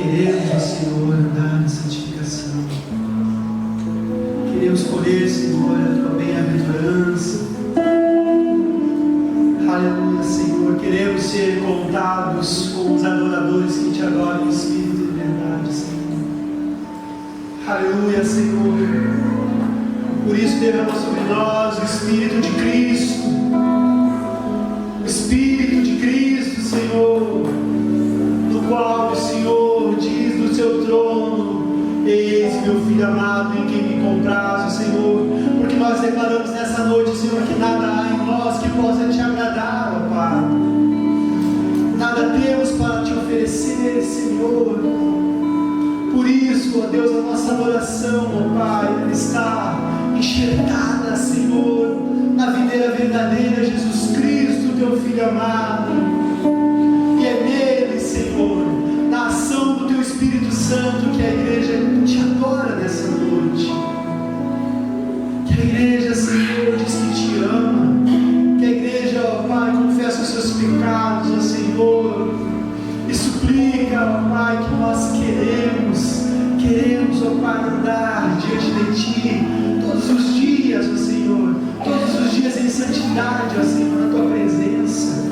Queremos, ó Senhor, andar em santificação. Queremos colher, Senhor, a tua bem-aventurança. Aleluia, Senhor. Queremos ser contados como os adoradores que te adoram em espírito e verdade, Senhor. Aleluia, Senhor. Por isso derrama sobre nós o Espírito de Cristo. O Espírito de Cristo, Senhor, no qual o Senhor diz do seu trono: eis meu Filho amado em quem me comprazo, Senhor. Porque nós declaramos nessa noite, Senhor, que nada há em nós que possa te agradar, ó Pai. Nada temos para te oferecer, Senhor. Por isso, ó Deus, a nossa adoração, ó Pai, ela está enxertada, Senhor, na videira verdadeira, Jesus Cristo, teu Filho amado. E é nele, Senhor, na ação do teu Espírito Santo, que a igreja te adora nessa noite. Que a igreja, Senhor, diz que te ama. Que a igreja, ó Pai, confessa os seus pecados, ó Senhor, e suplica, ó Pai, que nós queremos, ó Pai, andar diante de Ti todos os dias, ó Senhor, todos os dias em santidade, ó Senhor, na Tua presença.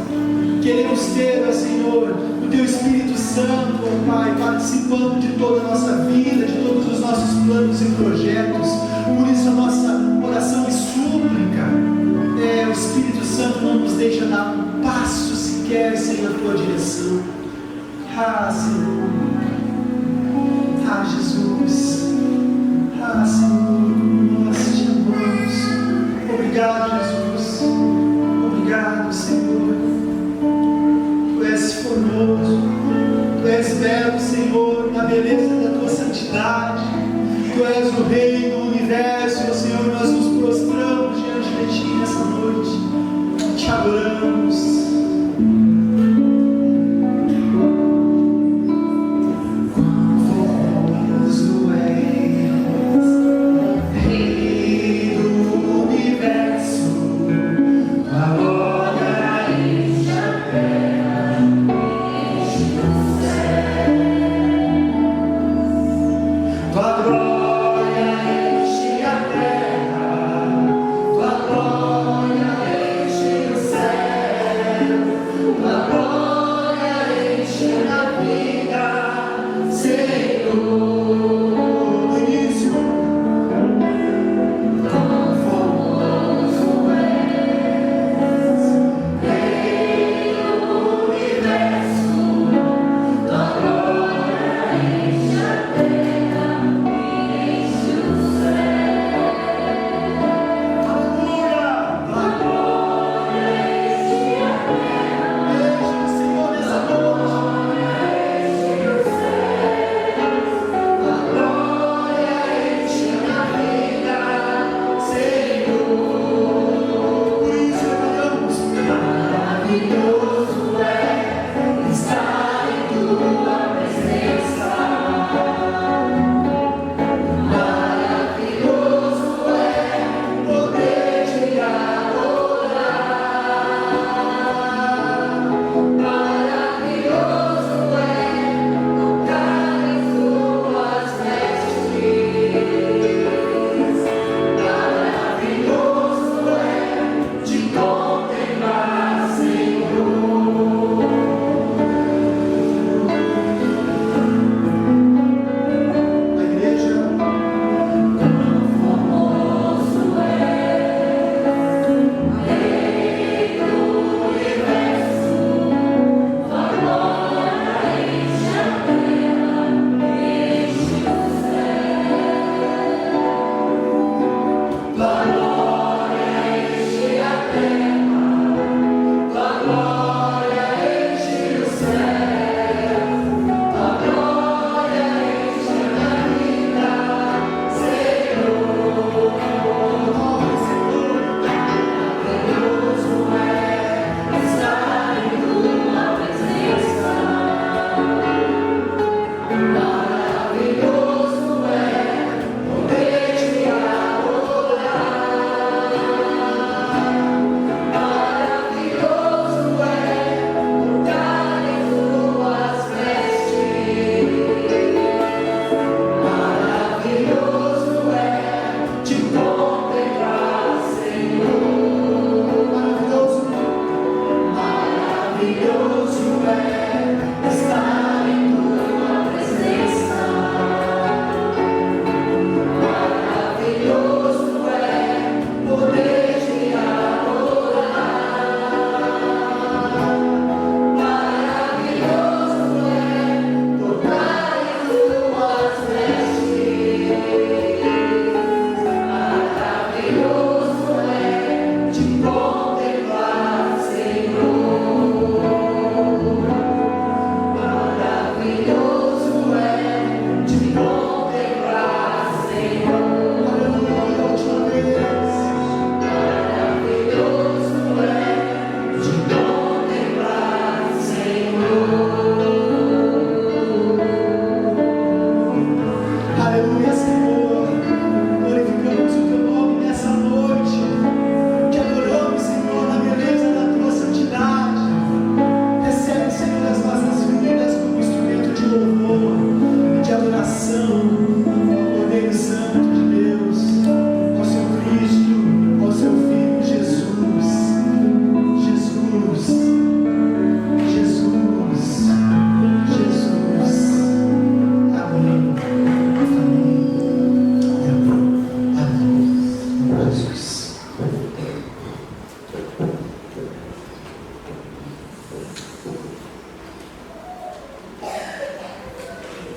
Queremos ter, ó Senhor, o Teu Espírito Santo, ó Pai, participando de toda a nossa vida, de todos os nossos planos e projetos. Por isso a nossa oração e súplica o Espírito Santo não nos deixa dar um passo sequer sem a Tua direção. Ah, Senhor. Ah, Jesus. Ah, Senhor, nós te amamos. Obrigado, Jesus. Obrigado, Senhor. Tu és formoso. Tu és belo, Senhor, na beleza da Tua santidade. Tu és o Rei do universo, Senhor. Nós nos prostramos diante de Ti nessa noite. Te adoramos. Glória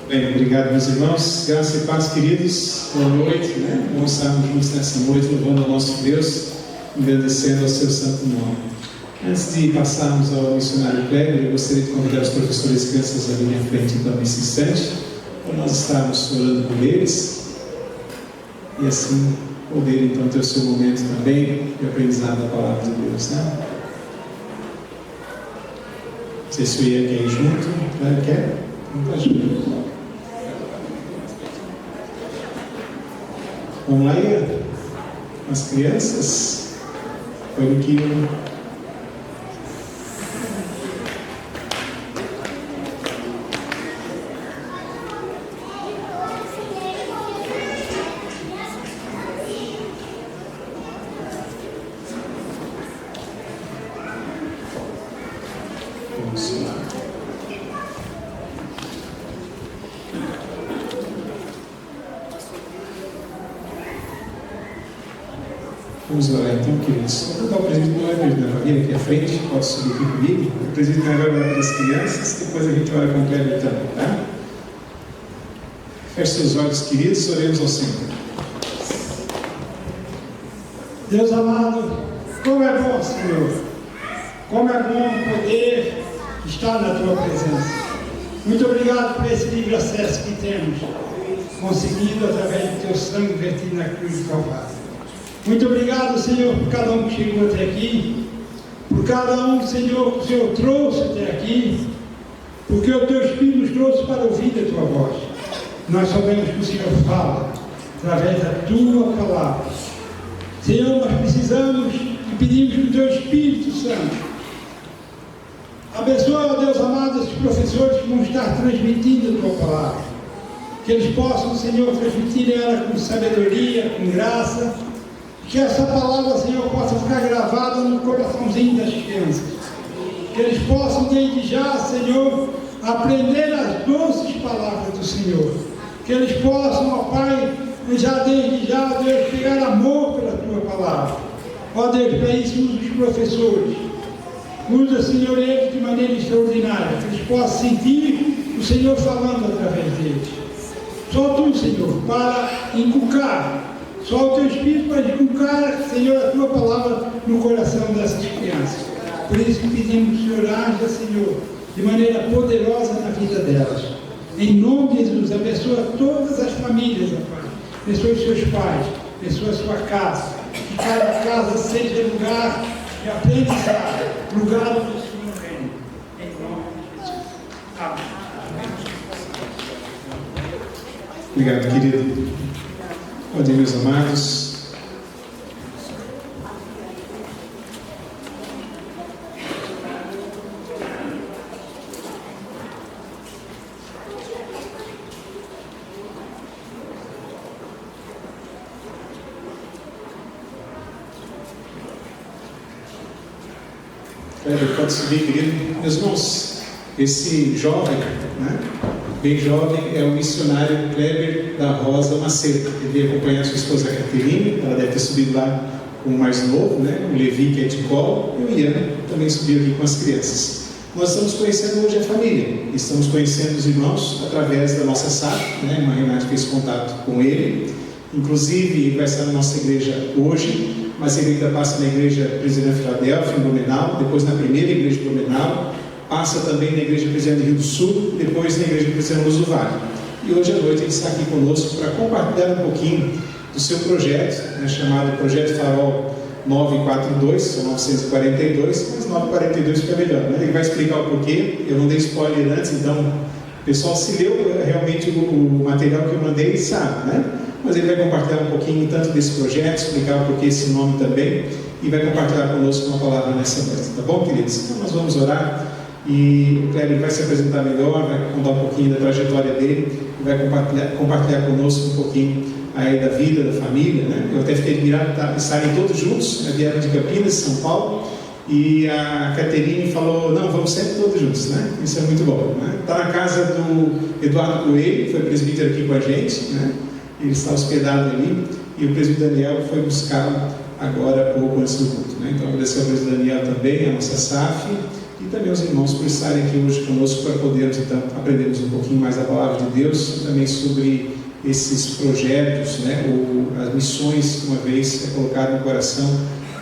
Bem, obrigado, meus irmãos. Graça e paz, queridos. Boa noite, né? Vamos estarmos juntos nessa noite, louvando ao nosso Deus, agradecendo ao seu santo nome. Antes de passarmos ao missionário Kleber, eu gostaria de convidar os professores e crianças a virem à frente, então, nesse instante, para nós estarmos orando por eles e assim poderem, então, ter o seu momento também de aprendizado da palavra de Deus, né? Não sei se o Ian quer ir junto, né? Quer? Não está junto. Vamos lá, Ian? As crianças, foi o que Vamos orar então, queridos. Vou dar o presbítero Kleber da família aqui à frente, pode subir aqui comigo. O presbítero Kleber vai orar para as crianças, depois a gente ora com o Kleber também, tá? Feche seus olhos, queridos, oremos ao Senhor. Deus amado, como é bom, Senhor, como é bom poder estar na Tua presença. Muito obrigado por esse livre acesso que temos conseguido através do Teu sangue vertido na cruz do Calvário. Muito obrigado, Senhor, por cada um que chegou até aqui, por cada um, Senhor, que o Senhor trouxe até aqui, porque o Teu Espírito nos trouxe para ouvir a Tua voz. Nós sabemos que o Senhor fala através da Tua palavra. Senhor, nós precisamos e pedimos que o Teu Espírito Santo abençoe, ó Deus amado, esses professores que vão estar transmitindo a Tua palavra, que eles possam, Senhor, transmitir ela com sabedoria, com graça, que essa palavra, Senhor, possa ficar gravada no coraçãozinho das crianças, que eles possam desde já, Senhor, aprender as doces palavras do Senhor, que eles possam, ó Pai, já desde já, Deus, pegar amor pela Tua palavra. Ó Deus, para isso usa os professores, usa, Senhor, eles de maneira extraordinária, que eles possam sentir o Senhor falando através deles. Só Tu, Senhor, para inculcar, só o Teu Espírito para inculcar, Senhor, a Tua palavra no coração dessas crianças. Por isso que pedimos que o Senhor haja, Senhor, de maneira poderosa na vida delas. Em nome de Jesus, abençoa todas as famílias, ó Pai. Abençoe os seus pais, abençoe a sua casa, que cada casa seja lugar de aprendizado, lugar onde o Senhor reina. Em nome de Jesus. Amém. Obrigado, querido. Bom dia, meus amados. Pode subir, querido. Meus irmãos, esse jovem, né, bem jovem, é o missionário Kleber da Rosa Macedo. Ele veio acompanhar a sua esposa Caterine, ela deve ter subido lá com o mais novo, né, o Levi, que é de colo, e o Ian também subiu aqui com as crianças. Nós estamos conhecendo hoje a família, estamos conhecendo os irmãos através da nossa SAF, né, uma Renata fez contato com ele, inclusive ele vai estar na nossa igreja hoje, mas ele ainda passa na igreja Presbiteriana Filadélfia, em Blumenau, depois na primeira igreja de Blumenau, passa também na igreja Presbiteriana de Rio do Sul, depois na igreja Presbiteriana Luz do Vale. E hoje à noite ele está aqui conosco para compartilhar um pouquinho do seu projeto, né, chamado Projeto Farol 942, são 942, mas 942 fica melhor, né? Ele vai explicar o porquê, eu não dei spoiler antes, então o pessoal, se leu realmente o material que eu mandei, sabe, né? Mas ele vai compartilhar um pouquinho tanto desse projeto, explicar o porquê esse nome também, e vai compartilhar conosco uma palavra nessa noite, tá bom, queridos? Então nós vamos orar, e o Kleber vai se apresentar melhor, vai contar um pouquinho da trajetória dele, e vai compartilhar conosco um pouquinho aí da vida, da família, né? Eu até fiquei admirado de estarem todos juntos, né? Vieram de Campinas, São Paulo, e a Caterine falou, não, vamos sempre todos juntos, né? Isso é muito bom, né? Está na casa do Eduardo Coelho, foi presbítero aqui com a gente, né? Ele está hospedado ali, e o presbítero Daniel foi buscá-lo agora pouco antes do culto, né? Então agradecer ao presbítero Daniel também, a nossa SAF, e também aos irmãos por estarem aqui hoje conosco para podermos então aprendermos um pouquinho mais da palavra de Deus e também sobre esses projetos, né, ou as missões que uma vez é colocado no coração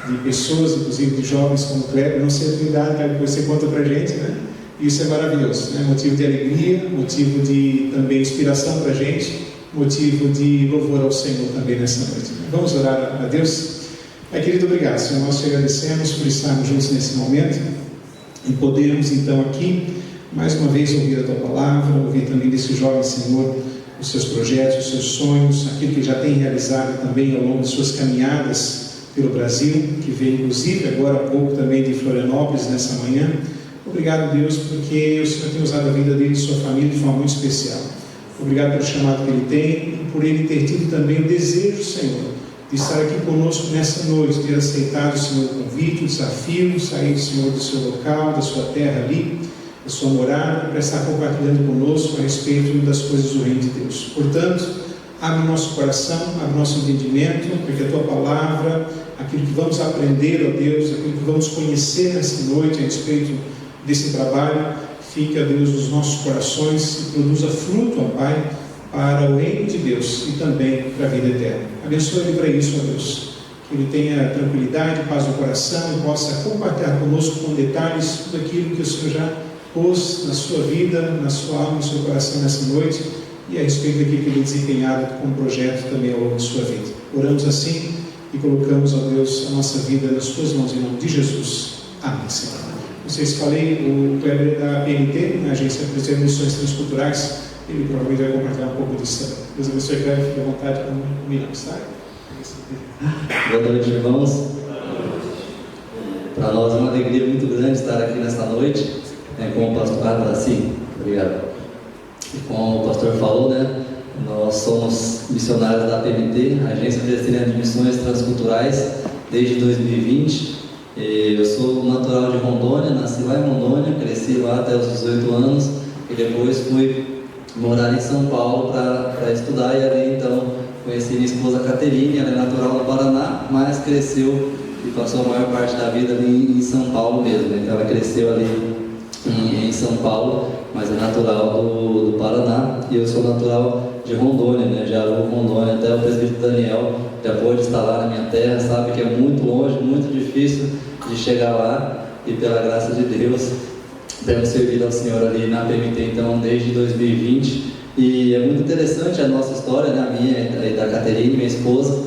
de pessoas, inclusive de jovens como o Kleber. Não sei a tua idade, Kleber, depois você conta para a gente, né? Isso é maravilhoso, né? Motivo de alegria, motivo de também inspiração para a gente, motivo de louvor ao Senhor também nessa noite. Vamos orar a Deus? Pai querido, obrigado, Senhor, nós te agradecemos por estarmos juntos nesse momento e podermos então aqui mais uma vez ouvir a tua palavra, ouvir também desse jovem Senhor os seus projetos, os seus sonhos, aquilo que já tem realizado também ao longo de suas caminhadas pelo Brasil, que veio inclusive agora há pouco também de Florianópolis nessa manhã. Obrigado, Deus, porque o Senhor tem usado a vida dele e sua família de forma muito especial. Obrigado pelo chamado que ele tem e por ele ter tido também o desejo, Senhor, de estar aqui conosco nessa noite, ter aceitado, Senhor, o convite, o desafio, sair, Senhor, do seu local, da sua terra ali, da sua morada, para estar compartilhando conosco a respeito das coisas do reino de Deus. Portanto, abre o nosso coração, abre o nosso entendimento, porque a tua palavra, aquilo que vamos aprender, ó Deus, aquilo que vamos conhecer nessa noite a respeito desse trabalho, fique, ó Deus, nos nossos corações e produza fruto, ó Pai, para o reino de Deus e também para a vida eterna. Abençoe ele para isso, ó Deus, que ele tenha tranquilidade, paz no coração e possa compartilhar conosco com detalhes tudo aquilo que o Senhor já pôs na sua vida, na sua alma, no seu coração nessa noite e a respeito daquilo que ele desempenhado como projeto também ao longo de sua vida. Oramos assim e colocamos, ó Deus, a nossa vida nas tuas mãos em nome de Jesus. Amém, Senhor. Não sei se falei, o Kleber da PNT, na Agência de Missões Transculturais, ele provavelmente vai compartilhar um pouco disso também. Deus abençoe, Kleber, fique à vontade para combinarmos, tá? Boa noite, irmãos. Para nós é uma alegria muito grande estar aqui nessa noite, como o pastor Daci. Obrigado. E como o pastor falou, né, nós somos missionários da PMT, Agência Presbiteriana de Missões Transculturais, desde 2020. Eu sou natural de Rondônia, nasci lá em Rondônia, cresci lá até os 18 anos e depois fui morar em São Paulo para estudar, e ali então conheci minha esposa Caterine. Ela é natural do Paraná, mas cresceu e passou a maior parte da vida ali em São Paulo mesmo. Então ela cresceu ali em São Paulo, mas é natural do Paraná, e eu sou natural de Rondônia, né? Já vou Rondônia, até o presbítero Daniel já pôde estar lá na minha terra, sabe que é muito longe, muito difícil de chegar lá, e pela graça de Deus temos servido ao Senhor ali na PMT então desde 2020. E é muito interessante a nossa história, né? A minha e da Caterine, minha esposa,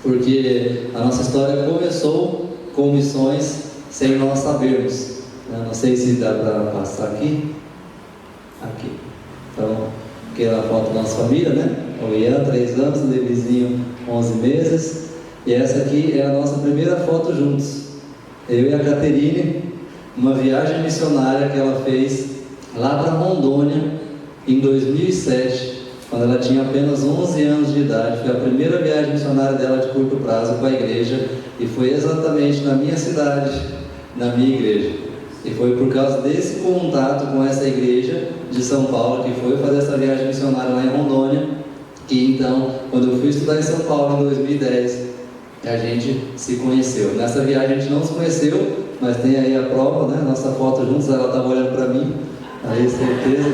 porque a nossa história começou com missões sem nós sabermos. Não sei se dá para passar aqui. Então, aquela foto da nossa família, né? O Ian, 3 anos, o Levizinho, 11 meses. E essa aqui é a nossa primeira foto juntos. Eu e a Caterine, uma viagem missionária que ela fez lá para Rondônia em 2007, quando ela tinha apenas 11 anos de idade. Foi a primeira viagem missionária dela de curto prazo com a igreja, e foi exatamente na minha cidade, na minha igreja. E foi por causa desse contato com essa igreja de São Paulo, que foi fazer essa viagem missionária lá em Rondônia, que então, quando eu fui estudar em São Paulo em 2010, a gente se conheceu. Nessa viagem a gente não se conheceu, mas tem aí a prova, né? Nossa foto juntos, ela estava olhando para mim, aí certeza.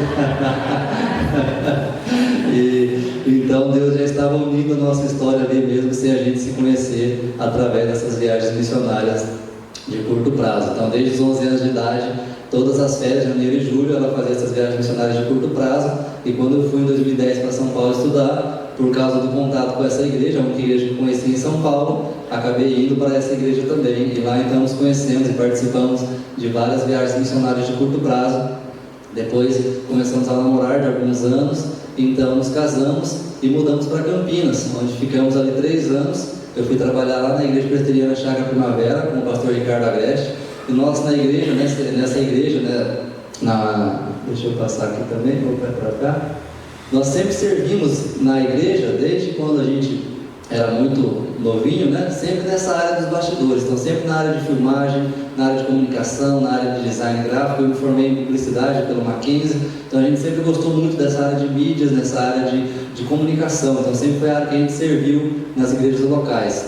E então Deus já estava unindo a nossa história ali mesmo, sem a gente se conhecer, através dessas viagens missionárias de curto prazo. Então, desde os 11 anos de idade, todas as férias, janeiro e julho, ela fazia essas viagens missionárias de curto prazo. E quando eu fui em 2010 para São Paulo estudar, por causa do contato com essa igreja, uma igreja que eu conheci em São Paulo, acabei indo para essa igreja também. E lá então nos conhecemos e participamos de várias viagens missionárias de curto prazo. Depois começamos a namorar de alguns anos, então nos casamos e mudamos para Campinas, onde ficamos ali 3 anos. Eu fui trabalhar lá na Igreja Presbiteriana Chácara Primavera com o pastor Ricardo Agreste. E nós na igreja, nessa igreja, né, deixa eu passar aqui também, vou para cá. Nós sempre servimos na igreja, desde quando a gente era muito novinho, né? Sempre nessa área dos bastidores. Então sempre na área de filmagem, na área de comunicação, na área de design gráfico. Eu me formei em publicidade pelo Mackenzie, então a gente sempre gostou muito dessa área de mídias, nessa área de comunicação. Então sempre foi a área que a gente serviu nas igrejas locais.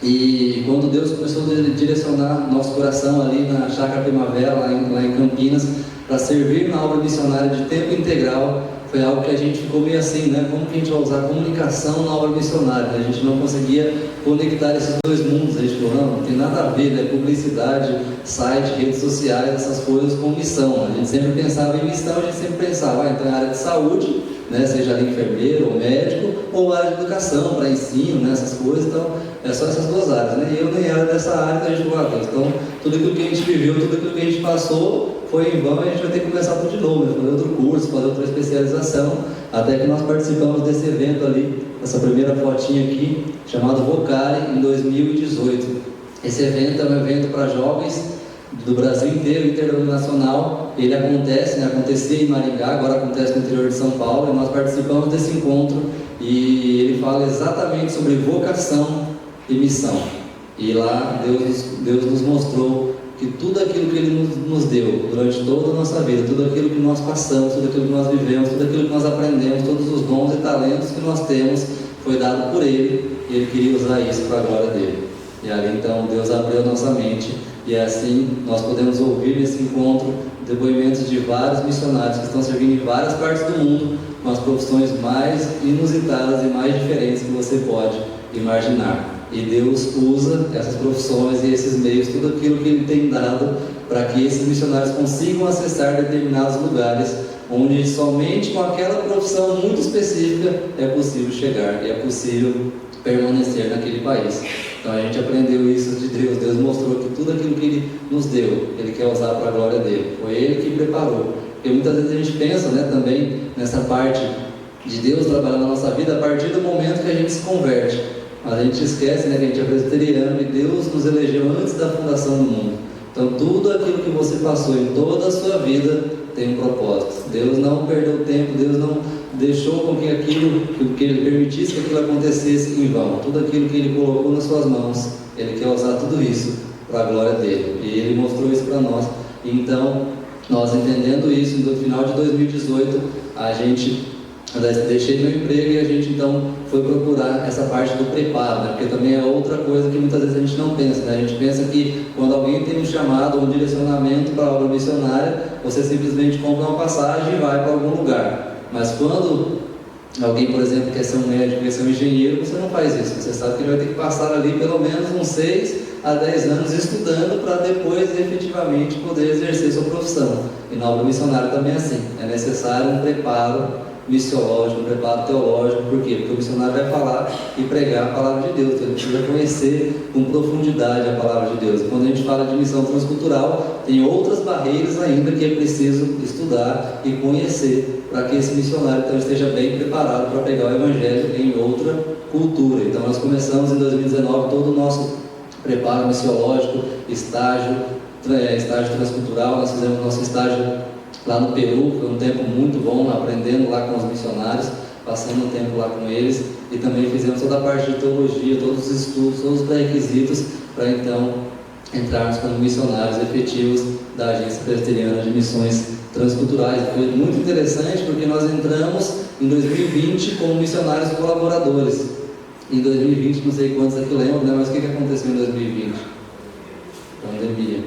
E quando Deus começou a direcionar nosso coração ali na Chácara Primavera, lá em Campinas, para servir na obra missionária de tempo integral, foi algo que a gente ficou meio assim, né? Como que a gente vai usar a comunicação na obra missionária? A gente não conseguia conectar esses dois mundos. A gente falou, não tem nada a ver, né? Publicidade, site, redes sociais, essas coisas com missão. A gente sempre pensava em missão, a gente sempre pensava, então é área de saúde, né? Seja ali enfermeiro ou médico, ou área de educação, para ensino, né? Essas coisas. Então, é só essas duas áreas, né? E eu nem era dessa área, então a gente falou, então tudo aquilo que a gente viveu, tudo aquilo que a gente passou, foi em vão, e a gente vai ter que começar tudo de novo, né? Fazer outro curso, fazer outra especialização, até que nós participamos desse evento ali, essa primeira fotinha aqui, chamado Vocare, em 2018. Esse evento é um evento para jovens do Brasil inteiro, interdenominacional. Ele acontece, né? Acontecia em Maringá, agora acontece no interior de São Paulo, e nós participamos desse encontro, e ele fala exatamente sobre vocação e missão. E lá Deus nos mostrou que tudo aquilo que Ele nos deu durante toda a nossa vida, tudo aquilo que nós passamos, tudo aquilo que nós vivemos, tudo aquilo que nós aprendemos, todos os dons e talentos que nós temos, foi dado por Ele, e Ele queria usar isso para a glória dEle. E ali então Deus abriu a nossa mente, e assim nós podemos ouvir nesse encontro depoimentos de vários missionários que estão servindo em várias partes do mundo, com as profissões mais inusitadas e mais diferentes que você pode imaginar. E Deus usa essas profissões e esses meios, tudo aquilo que Ele tem dado, para que esses missionários consigam acessar determinados lugares, onde somente com aquela profissão muito específica é possível chegar, e é possível permanecer naquele país. Então a gente aprendeu isso de Deus. Deus mostrou que tudo aquilo que Ele nos deu, Ele quer usar para a glória dEle. Foi Ele que preparou. Porque muitas vezes a gente pensa, né, também nessa parte de Deus trabalhar na nossa vida a partir do momento que a gente se converte. Mas a gente esquece, né, que a gente é presbiteriano, e Deus nos elegeu antes da fundação do mundo. Então tudo aquilo que você passou em toda a sua vida tem um propósito. Deus não perdeu tempo, Deus não deixou com que Ele permitisse que aquilo acontecesse em vão. Tudo aquilo que Ele colocou nas suas mãos, Ele quer usar tudo isso para a glória dEle. E Ele mostrou isso para nós. Então, nós entendendo isso, no final de 2018, a gente deixei meu emprego e a gente então foi procurar essa parte do preparo, né? Porque também é outra coisa que muitas vezes a gente não pensa, né? A gente pensa que quando alguém tem um chamado ou um direcionamento para a obra missionária, você simplesmente compra uma passagem e vai para algum lugar. Mas quando alguém, por exemplo, quer ser um médico, quer ser um engenheiro, você não faz isso. Você sabe que ele vai ter que passar ali pelo menos uns 6 a 10 anos estudando para depois efetivamente poder exercer sua profissão. E na obra missionária também é assim. É necessário um preparo missiológico, um preparo teológico. Por quê? Porque o missionário vai falar e pregar a palavra de Deus, então ele precisa conhecer com profundidade a palavra de Deus. Quando a gente fala de missão transcultural, tem outras barreiras ainda que é preciso estudar e conhecer, para que esse missionário então esteja bem preparado para pregar o Evangelho em outra cultura. Então nós começamos em 2019 todo o nosso preparo missiológico, estágio transcultural. Nós fizemos nosso estágio lá no Peru, foi um tempo muito bom, aprendendo lá com os missionários, passando um tempo lá com eles, e também fizemos toda a parte de teologia, todos os estudos, todos os pré-requisitos, para então entrarmos como missionários efetivos da Agência Presbiteriana de Missões Transculturais. Foi muito interessante porque nós entramos em 2020 como missionários colaboradores. Em 2020, não sei quantos aqui lembram, né? Mas o que aconteceu em 2020? Pandemia.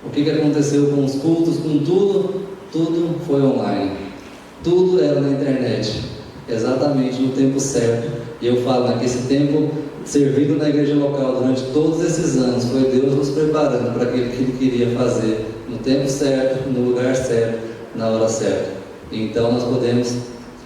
O que aconteceu com os cultos, com tudo? Tudo foi online, tudo era na internet, exatamente no tempo certo. E eu falo, né, que esse tempo servido na igreja local durante todos esses anos foi Deus nos preparando para aquilo que Ele queria fazer no tempo certo, no lugar certo, na hora certa. Então nós podemos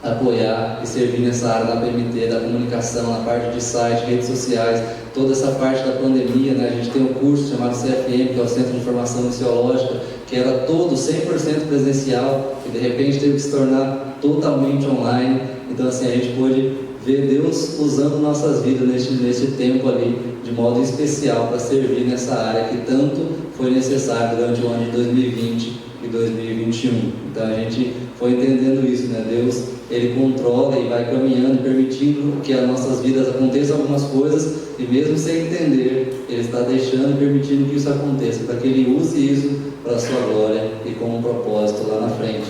apoiar e servir nessa área da PMT, da comunicação, na parte de site, redes sociais, toda essa parte da pandemia, né? A gente tem um curso chamado CFM, que é o Centro de Informação Missiológica, que era todo 100% presencial, e de repente teve que se tornar totalmente online. Então assim, a gente pôde ver Deus usando nossas vidas nesse tempo ali, de modo especial, para servir nessa área que tanto foi necessário durante o ano de 2020 e 2021. Então a gente foi entendendo isso, né? Deus, Ele controla e vai caminhando e permitindo que as nossas vidas aconteçam algumas coisas, e mesmo sem entender, Ele está deixando e permitindo que isso aconteça, para que Ele use isso para a sua glória e com um propósito lá na frente.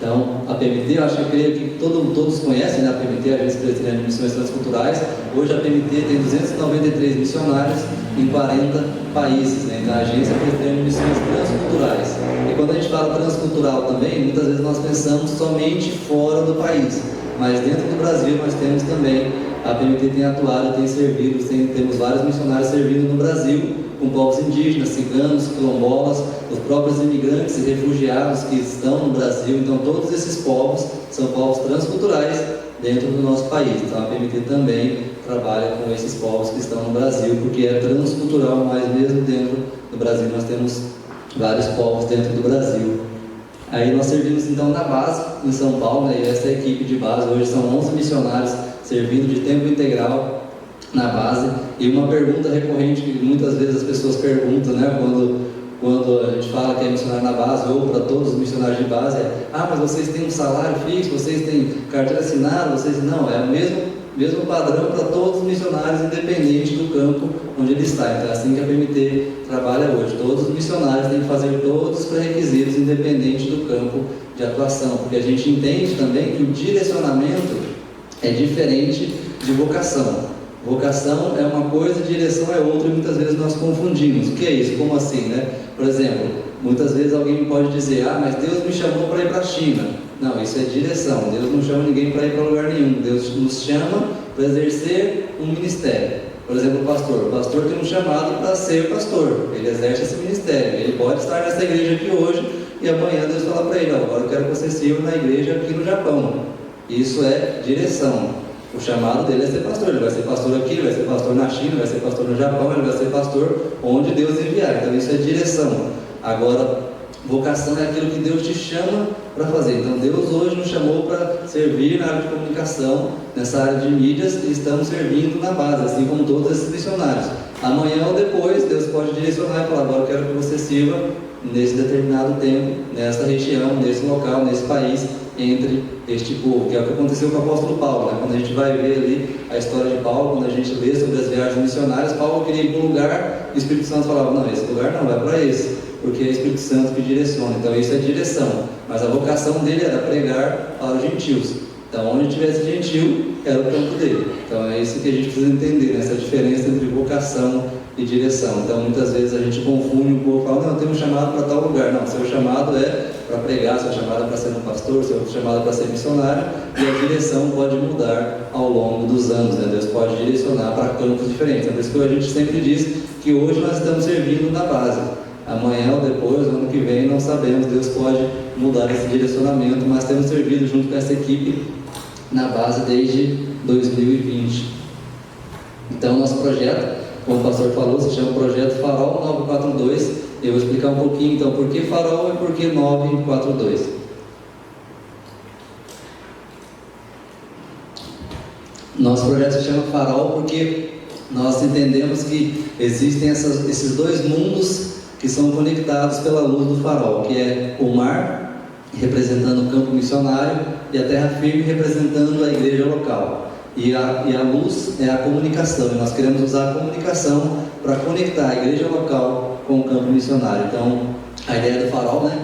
Então, a PMT, eu acho que creio que todos conhecem, né? A PMT, a Agência Presbiteriana de Missões Transculturais. Hoje a PMT tem 293 missionários em 40 países, né? Então, a Agência Presbiteriana de Missões Transculturais. E quando a gente fala transcultural também, muitas vezes nós pensamos somente fora do país. Mas dentro do Brasil nós temos também, a PMT tem atuado, tem servido, temos vários missionários servindo no Brasil, com povos indígenas, ciganos, quilombolas, os próprios imigrantes e refugiados que estão no Brasil. Então todos esses povos são povos transculturais dentro do nosso país. Então a PMT também trabalha com esses povos que estão no Brasil, porque é transcultural, mas mesmo dentro do Brasil nós temos vários povos dentro do Brasil. Aí nós servimos então na base em São Paulo, né? E essa é a equipe de base, hoje são 11 missionários servindo de tempo integral na base. E uma pergunta recorrente que muitas vezes as pessoas perguntam, né, quando a gente fala que é missionário na base, ou para todos os missionários de base, mas vocês têm um salário fixo, vocês têm carteira assinada, vocês... Não, é o mesmo padrão para todos os missionários, independente do campo onde ele está. Então é assim que a PMT trabalha hoje. Todos os missionários têm que fazer todos os pré-requisitos, independente do campo de atuação, porque a gente entende também que o direcionamento é diferente de vocação. Vocação é uma coisa, direção é outra, e muitas vezes nós confundimos. O que é isso? Como assim, né? Por exemplo, muitas vezes alguém pode dizer, mas Deus me chamou para ir para a China. Não, isso é direção. Deus não chama ninguém para ir para lugar nenhum. Deus nos chama para exercer um ministério. Por exemplo, o pastor tem um chamado para ser pastor. Ele exerce esse ministério. Ele pode estar nessa igreja aqui hoje e amanhã Deus fala para ele, agora eu quero que você sirva na igreja aqui no Japão. Isso é direção. O chamado dele é ser pastor. Ele vai ser pastor aqui, ele vai ser pastor na China, vai ser pastor no Japão, ele vai ser pastor onde Deus enviar. Então isso é direção. Agora, vocação é aquilo que Deus te chama para fazer. Então Deus hoje nos chamou para servir na área de comunicação, nessa área de mídias, e estamos servindo na base, assim como todos esses missionários. Amanhã ou depois, Deus pode direcionar e falar, agora eu quero que você sirva nesse determinado tempo, nessa região, nesse local, nesse país, entre este povo, que é o que aconteceu com o apóstolo Paulo, né? Quando a gente vai ver ali a história de Paulo, quando a gente lê sobre as viagens missionárias, Paulo queria ir para um lugar, e o Espírito Santo falava, não, esse lugar não, vai para esse, porque é o Espírito Santo que direciona. Então isso é direção, mas a vocação dele era pregar para os gentios. Então onde tivesse gentil, era o campo dele. Então é isso que a gente precisa entender, né? Essa diferença entre vocação e direção. Então muitas vezes a gente confunde um pouco, fala, não, eu tenho um chamado para tal lugar. Não, seu chamado é para pregar, seu chamado é para ser um pastor, seu chamado é para ser missionário, e a direção pode mudar ao longo dos anos, né? Deus pode direcionar para campos diferentes. É por isso que a gente sempre diz que hoje nós estamos servindo na base. Amanhã ou depois, ano que vem, não sabemos, Deus pode mudar esse direcionamento, mas temos servido junto com essa equipe na base desde 2020. Então nosso projeto, como o pastor falou, se chama Projeto Farol 942. Eu vou explicar um pouquinho então por que Farol e por que 942. Nosso projeto se chama Farol porque nós entendemos que existem esses dois mundos que são conectados pela luz do farol, que é o mar, representando o campo missionário, e a terra firme, representando a igreja local. E a luz é a comunicação, e nós queremos usar a comunicação para conectar a igreja local com o campo missionário. Então, a ideia do farol, né?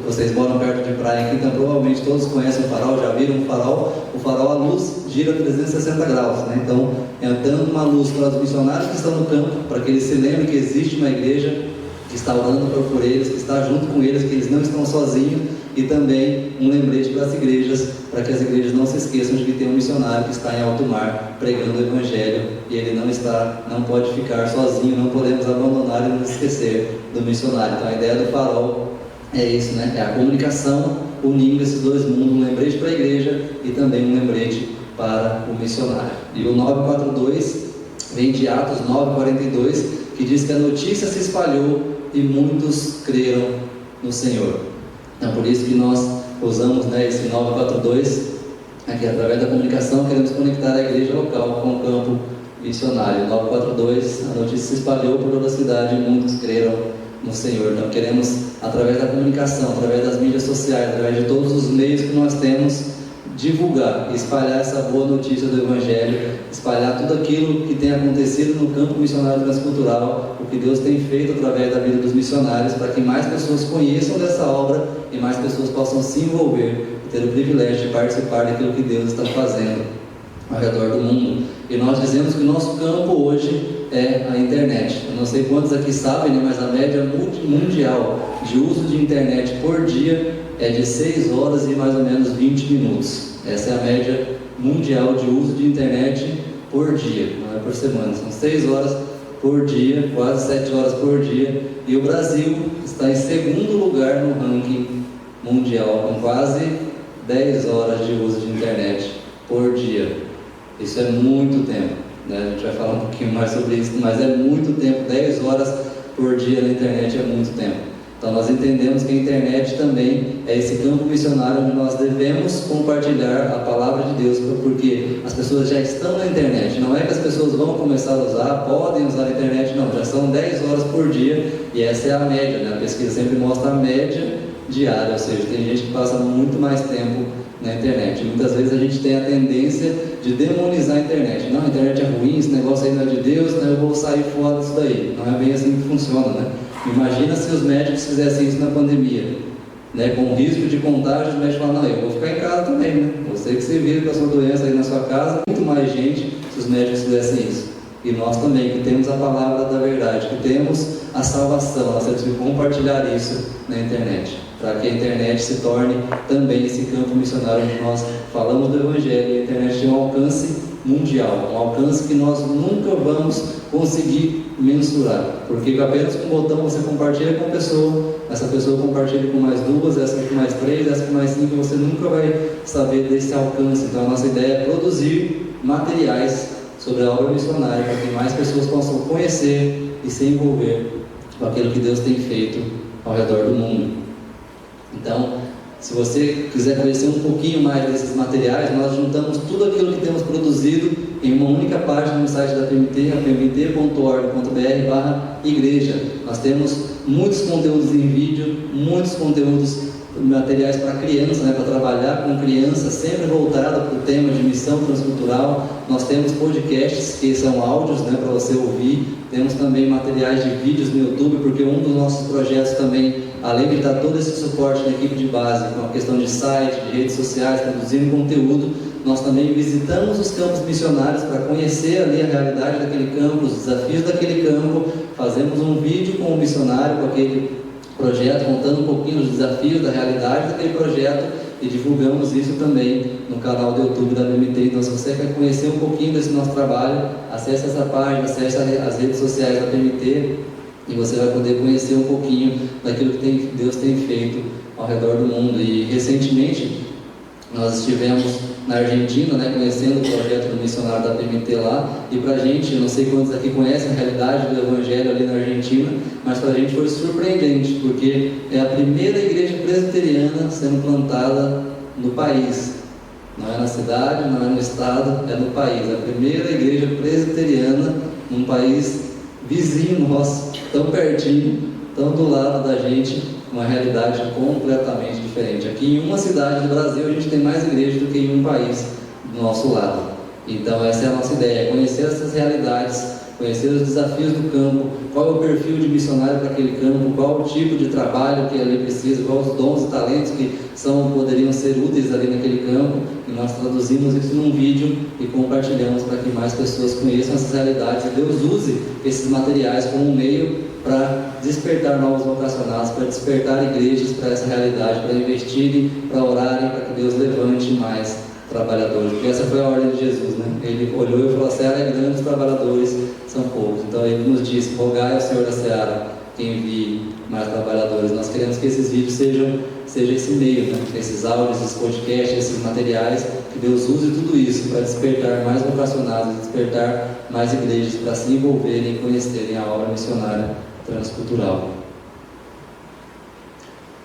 Vocês moram perto de praia aqui, então provavelmente todos conhecem o farol, já viram o farol. O farol, a luz gira 360 graus, né? Então, é dando uma luz para os missionários que estão no campo, para que eles se lembrem que existe uma igreja que está orando por eles, que está junto com eles, que eles não estão sozinhos, e também um lembrete para as igrejas, para que as igrejas não se esqueçam de que tem um missionário que está em alto mar pregando o evangelho, e ele não pode ficar sozinho, não podemos abandonar e nos esquecer do missionário. Então a ideia do farol é isso, né? É a comunicação unindo esses dois mundos, um lembrete para a igreja e também um lembrete para o missionário. E o 942 vem de Atos 9:42, que diz que a notícia se espalhou e muitos creram no Senhor. Então por isso que nós usamos, né, esse 942, aqui através da comunicação queremos conectar a igreja local com o campo missionário. 942, a notícia se espalhou por toda a cidade e muitos creram no Senhor. Então queremos, através da comunicação, através das mídias sociais, através de todos os meios que nós temos divulgar, espalhar essa boa notícia do Evangelho, espalhar tudo aquilo que tem acontecido no campo missionário transcultural, o que Deus tem feito através da vida dos missionários, para que mais pessoas conheçam dessa obra e mais pessoas possam se envolver e ter o privilégio de participar daquilo que Deus está fazendo ao redor do mundo. E nós dizemos que o nosso campo hoje é a internet. Eu não sei quantos aqui sabem, né, mas a média mundial de uso de internet por dia é de 6 horas e mais ou menos 20 minutos. Essa é a média mundial de uso de internet por dia, não é por semana, são 6 horas por dia, quase 7 horas por dia. E o Brasil está em segundo lugar no ranking mundial, com quase 10 horas de uso de internet por dia. Isso é muito tempo, né? A gente vai falar um pouquinho mais sobre isso, mas é muito tempo. 10 horas por dia na internet é muito tempo. Então nós entendemos que a internet também é esse campo missionário onde nós devemos compartilhar a palavra de Deus, porque as pessoas já estão na internet. Não é que as pessoas vão começar a usar, podem usar a internet, não, já são 10 horas por dia, e essa é a média, né? A pesquisa sempre mostra a média diária, ou seja, tem gente que passa muito mais tempo na internet. Muitas vezes a gente tem a tendência de demonizar a internet. Não, a internet é ruim, esse negócio aí não é de Deus, né? Eu vou sair fora disso daí. Não é bem assim que funciona, né? Imagina se os médicos fizessem isso na pandemia, né? Com risco de contágio, os médicos falam, não, eu vou ficar em casa também, né? Você que se vira com a sua doença aí na sua casa, muito mais gente se os médicos fizessem isso. E nós também, que temos a palavra da verdade, que temos a salvação, nós temos que compartilhar isso na internet, para que a internet se torne também esse campo missionário onde nós falamos do Evangelho. E a internet tem um alcance mundial, um alcance que nós nunca vamos conseguir mensurar, porque apenas com um botão você compartilha com a pessoa, essa pessoa compartilha com mais 2, essa com mais 3, essa com mais 5, você nunca vai saber desse alcance. Então a nossa ideia é produzir materiais sobre a obra missionária, para que mais pessoas possam conhecer e se envolver com aquilo que Deus tem feito ao redor do mundo. Então, se você quiser conhecer um pouquinho mais desses materiais, nós juntamos tudo aquilo que temos produzido em uma única página no site da PMT, pmt.org.br/igreja. Nós temos muitos conteúdos em vídeo, muitos conteúdos, materiais para criança, né, para trabalhar com criança, sempre voltado para o tema de missão transcultural. Nós temos podcasts que são áudios, né, para você ouvir. Temos também materiais de vídeos no YouTube, porque um dos nossos projetos também, além de dar todo esse suporte na equipe de base, com a questão de site, de redes sociais, produzindo conteúdo, nós também visitamos os campos missionários para conhecer ali a realidade daquele campo, os desafios daquele campo. Fazemos um vídeo com o missionário, com aquele projeto, contando um pouquinho dos desafios, da realidade daquele projeto, e divulgamos isso também no canal do YouTube da BMT. Então, se você quer conhecer um pouquinho desse nosso trabalho, acesse essa página, acesse as redes sociais da BMT, e você vai poder conhecer um pouquinho daquilo que Deus tem feito ao redor do mundo. E recentemente nós estivemos na Argentina, né, conhecendo o projeto do missionário da PMT lá, e para a gente, eu não sei quantos aqui conhecem a realidade do Evangelho ali na Argentina, mas para a gente foi surpreendente, porque é a primeira igreja presbiteriana sendo plantada no país. Não é na cidade, não é no estado, é no país. É a primeira igreja presbiteriana num país vizinho nosso, tão pertinho, tão do lado da gente, uma realidade completamente diferente. Aqui em uma cidade do Brasil a gente tem mais igrejas do que em um país do nosso lado. Então essa é a nossa ideia, conhecer essas realidades, conhecer os desafios do campo, qual é o perfil de missionário para aquele campo, qual o tipo de trabalho que ali precisa, quais os dons e talentos que poderiam ser úteis ali naquele campo, e nós traduzimos isso num vídeo e compartilhamos para que mais pessoas conheçam essas realidades, e Deus use esses materiais como um meio para despertar novos vocacionados, para despertar igrejas para essa realidade, para investirem, para orarem, para que Deus levante mais trabalhadores, porque essa foi a ordem de Jesus, né? Ele olhou e falou: a seara é grande, os trabalhadores são poucos. Então ele nos disse: rogai ao Senhor da seara que envie mais trabalhadores. Nós queremos que esses vídeos sejam esse meio, né? Esses áudios, esses podcasts, esses materiais, que Deus use tudo isso para despertar mais vocacionados, despertar mais igrejas para se envolverem e conhecerem a obra missionária transcultural.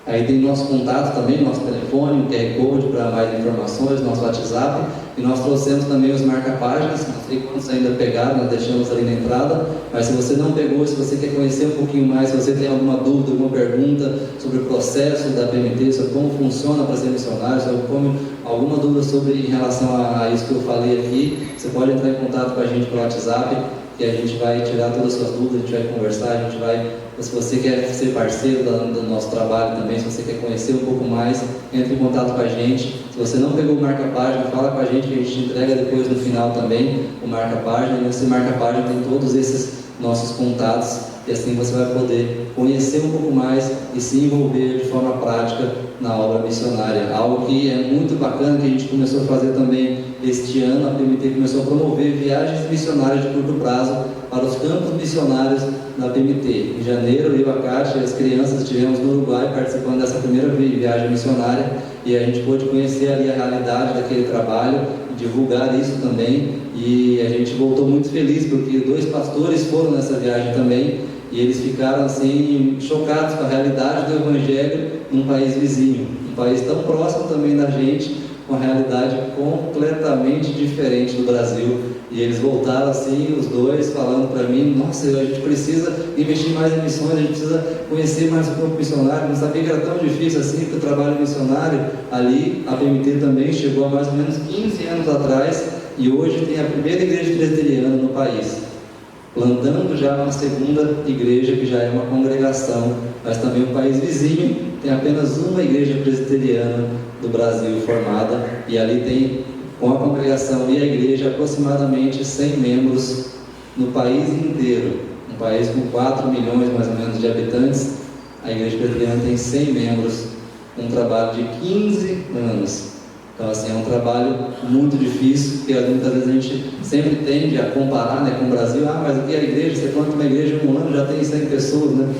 Aí tem nosso contato também, nosso telefone, o QR Code para mais informações, nosso WhatsApp. E nós trouxemos também os marca-páginas, não sei quantos ainda pegaram, nós deixamos ali na entrada. Mas se você não pegou, se você quer conhecer um pouquinho mais, se você tem alguma dúvida, alguma pergunta sobre o processo da PMT, sobre como funciona para ser missionário, sobre alguma dúvida em relação a isso que eu falei aqui, você pode entrar em contato com a gente pelo WhatsApp, que a gente vai tirar todas as suas dúvidas, a gente vai conversar, a gente vai... Se você quer ser parceiro do nosso trabalho também, se você quer conhecer um pouco mais, entre em contato com a gente. Se você não pegou o marca-página, fala com a gente que a gente entrega depois no final também o marca-página. E nesse marca-página tem todos esses nossos contatos e assim você vai poder conhecer um pouco mais e se envolver de forma prática na obra missionária. Algo que é muito bacana, que a gente começou a fazer também este ano. A PMT começou a promover viagens missionárias de curto prazo para os campos missionários da PMT. Em janeiro, eu e a Kátia e as crianças estivemos no Uruguai participando dessa primeira viagem missionária e a gente pôde conhecer ali a realidade daquele trabalho e divulgar isso também. E a gente voltou muito feliz porque 2 pastores foram nessa viagem também e eles ficaram assim chocados com a realidade do Evangelho num país vizinho, um país tão próximo também da gente, com a realidade completamente diferente do Brasil. E eles voltaram assim, os 2, falando para mim: nossa, a gente precisa investir mais em missões, a gente precisa conhecer mais o corpo missionário. Não sabia que era tão difícil assim, porque o trabalho missionário ali, a PMT também chegou há mais ou menos 15 anos atrás e hoje tem a primeira igreja presbiteriana no país, plantando já uma segunda igreja que já é uma congregação, mas também o país vizinho tem apenas uma igreja presbiteriana do Brasil formada, e ali tem, com a congregação e a igreja, aproximadamente 100 membros no país inteiro. Um país com 4 milhões mais ou menos de habitantes, a igreja presbiteriana tem 100 membros, um trabalho de 15 anos. Então assim, é um trabalho muito difícil, porque muitas vezes a gente sempre tende a comparar, né, com o Brasil. Mas aqui a igreja, você planta uma igreja em um ano, já tem 100 pessoas, né?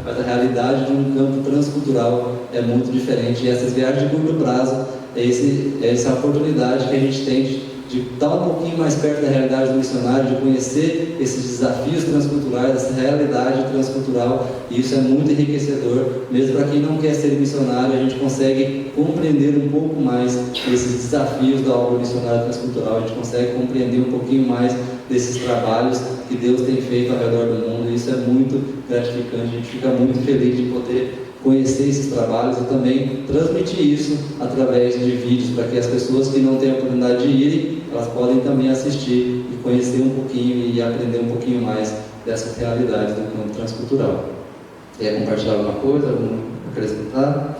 Mas a realidade de um campo transcultural é muito diferente, e essas viagens de curto prazo é essa oportunidade que a gente tem de estar um pouquinho mais perto da realidade do missionário, de conhecer esses desafios transculturais, essa realidade transcultural, e isso é muito enriquecedor. Mesmo para quem não quer ser missionário, a gente consegue compreender um pouco mais esses desafios da obra missionária transcultural, a gente consegue compreender um pouquinho mais desses trabalhos que Deus tem feito ao redor do mundo, e isso é muito gratificante. A gente fica muito feliz de poder conhecer esses trabalhos e também transmitir isso através de vídeos, para que as pessoas que não têm a oportunidade de irem, elas podem também assistir e conhecer um pouquinho e aprender um pouquinho mais dessas realidades do campo transcultural. Quer compartilhar alguma coisa, algum acrescentar?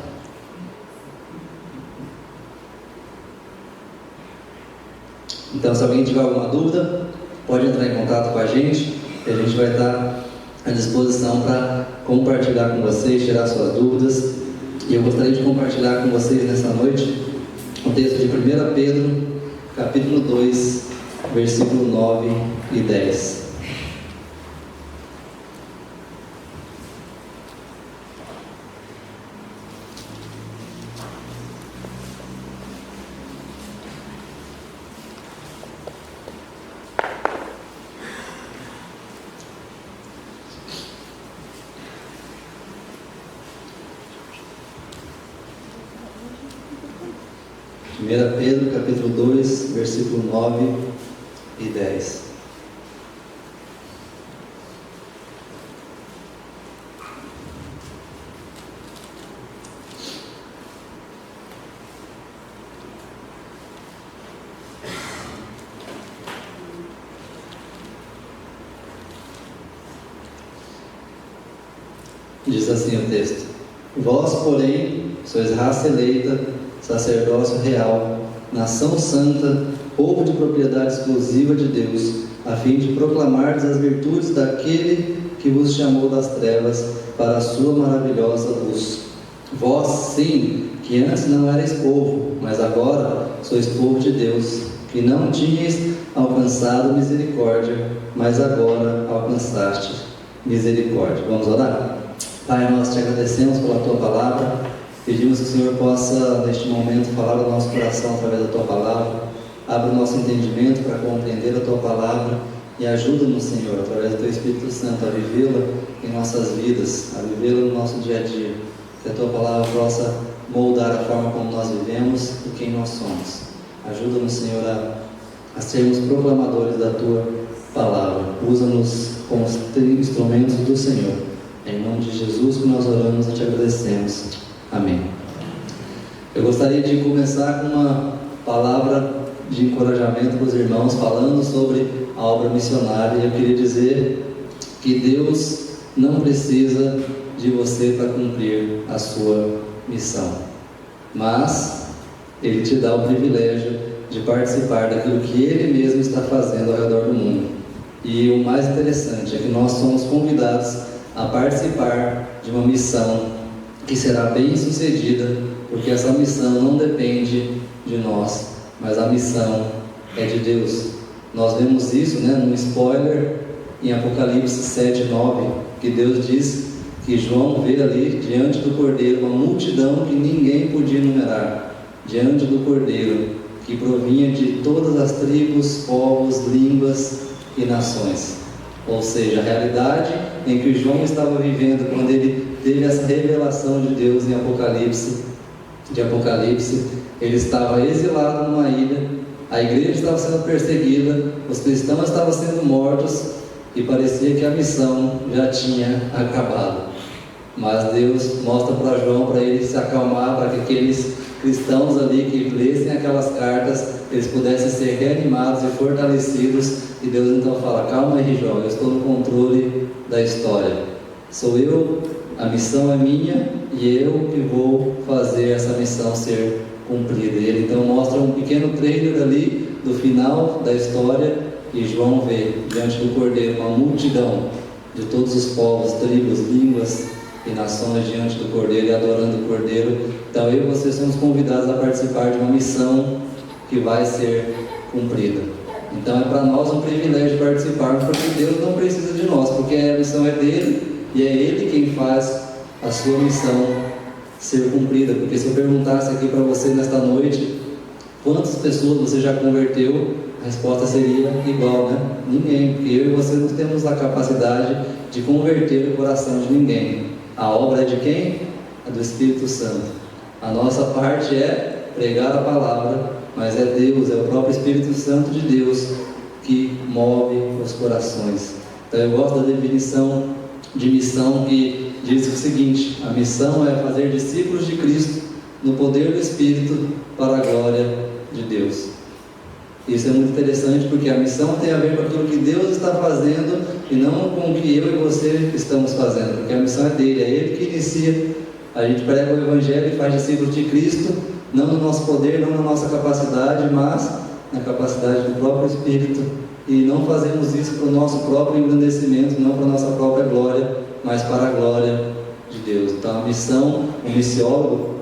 Então, se alguém tiver alguma dúvida, pode entrar em contato com a gente, e a gente vai estar à disposição para compartilhar com vocês, tirar suas dúvidas. E eu gostaria de compartilhar com vocês nessa noite o texto de 1 Pedro, capítulo 2, versículo 9 e 10. Pedro, capítulo 2, versículo 9 e 10. Diz assim o texto: Vós, porém, sois raça eleita, sacerdócio real, nação santa, povo de propriedade exclusiva de Deus, a fim de proclamardes as virtudes daquele que vos chamou das trevas para a sua maravilhosa luz. Vós, sim, que antes não erais povo, mas agora sois povo de Deus, que não tinhais alcançado misericórdia, mas agora alcançaste misericórdia. Vamos orar? Pai, nós te agradecemos pela tua palavra. Pedimos que o Senhor possa, neste momento, falar ao nosso coração através da tua palavra. Abra o nosso entendimento para compreender a tua palavra e ajuda-nos, Senhor, através do teu Espírito Santo, a vivê-la em nossas vidas, a vivê-la no nosso dia a dia. que a Tua palavra possa moldar a forma como nós vivemos e quem nós somos. Ajuda-nos, Senhor, a sermos proclamadores da Tua palavra. Usa-nos como instrumentos do Senhor. Em nome de Jesus que nós oramos e Te agradecemos. Amém. Eu gostaria de começar com uma palavra de encorajamento para os irmãos, falando sobre a obra missionária. Eu queria dizer que Deus não precisa de você para cumprir a sua missão, mas Ele te dá o privilégio de participar daquilo que Ele mesmo está fazendo ao redor do mundo. E o mais interessante é que nós somos convidados a participar de uma missão que será bem sucedida, porque essa missão não depende de nós, mas a missão é de Deus. Nós vemos isso, num spoiler em Apocalipse 7:9, que Deus diz que João vê ali diante do Cordeiro uma multidão que ninguém podia enumerar, diante do Cordeiro, que provinha de todas as tribos, povos, línguas e nações. Ou seja, a realidade em que João estava vivendo quando ele teve essa revelação de Deus em Apocalipse, ele estava exilado numa ilha, a igreja estava sendo perseguida, os cristãos estavam sendo mortos e parecia que a missão já tinha acabado. Mas Deus mostra para João, para ele se acalmar, para que aqueles cristãos ali que lessem aquelas cartas, eles pudessem ser reanimados e fortalecidos. E Deus então fala: calma aí, João, eu estou no controle da história. Sou eu, a missão é minha e eu que vou fazer essa missão ser cumprida. E ele então mostra um pequeno trailer ali do final da história, e João vê diante do Cordeiro uma multidão de todos os povos, tribos, línguas e nações diante do Cordeiro e adorando o Cordeiro. Então eu e você somos convidados a participar de uma missão que vai ser cumprida. Então é para nós um privilégio participarmos, porque Deus não precisa de nós, porque a missão é dele e é Ele quem faz a sua missão ser cumprida. Porque se eu perguntasse aqui para você nesta noite, quantas pessoas você já converteu, a resposta seria igual, Ninguém, porque eu e você não temos a capacidade de converter o coração de ninguém. A obra é de quem? É do Espírito Santo. A nossa parte é pregar a palavra, mas é Deus, é o próprio Espírito Santo de Deus que move os corações. Então eu gosto da definição de missão, que diz o seguinte: a missão é fazer discípulos de Cristo no poder do Espírito para a glória de Deus. Isso é muito interessante, porque a missão tem a ver com aquilo que Deus está fazendo e não com o que eu e você estamos fazendo, porque a missão é dele, é ele que inicia. A gente prega o Evangelho e faz discípulos de Cristo, não no nosso poder, não na nossa capacidade, mas na capacidade do próprio Espírito. E não fazemos isso para o nosso próprio engrandecimento, não para a nossa própria glória, mas para a glória de Deus. Então a missão, o missiólogo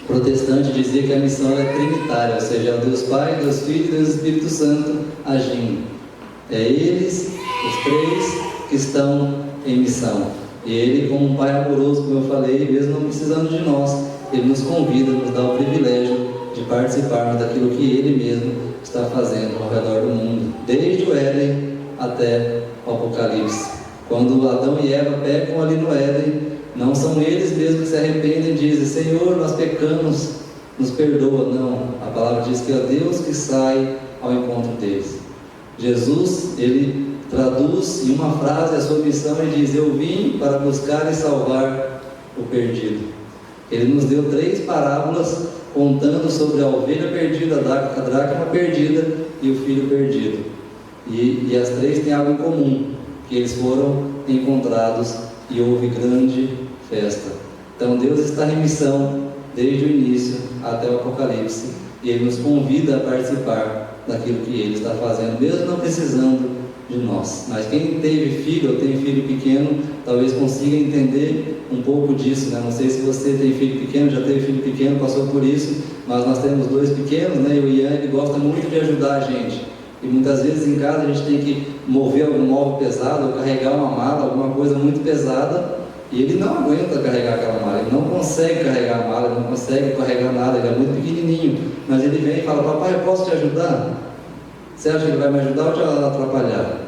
protestante dizia que a missão é trinitária, ou seja, é o Deus Pai, Deus Filho e Deus Espírito Santo agindo. É eles, os três, que estão em missão. E Ele, como um Pai amoroso, como eu falei, mesmo não precisando de nós, Ele nos convida, nos dá o privilégio de participarmos daquilo que Ele mesmo está fazendo ao redor do mundo, desde o Éden até o Apocalipse. Quando Adão e Eva pecam ali no Éden, não são eles mesmos que se arrependem e dizem: Senhor, nós pecamos, nos perdoa. Não, a palavra diz que é Deus que sai ao encontro deles. Jesus, Ele traduz em uma frase a sua missão e diz: eu vim para buscar e salvar o perdido. Ele nos deu 3 parábolas contando sobre a ovelha perdida, a dracma perdida e o filho perdido. E as 3 têm algo em comum, que eles foram encontrados e houve grande festa. Então Deus está em missão desde o início até o Apocalipse, e Ele nos convida a participar daquilo que Ele está fazendo, mesmo não precisando de nós. Mas quem teve filho ou tem filho pequeno, talvez consiga entender um pouco disso, Não sei se você tem filho pequeno, já teve filho pequeno, passou por isso, mas nós temos 2 pequenos, E o Ian, ele gosta muito de ajudar a gente. E muitas vezes em casa a gente tem que mover algum móvel pesado, ou carregar uma mala, alguma coisa muito pesada, e ele não aguenta carregar aquela mala, ele não consegue carregar a mala, ele não consegue carregar nada, ele é muito pequenininho. Mas ele vem e fala: papai, eu posso te ajudar? Você acha que ele vai me ajudar ou te atrapalhar?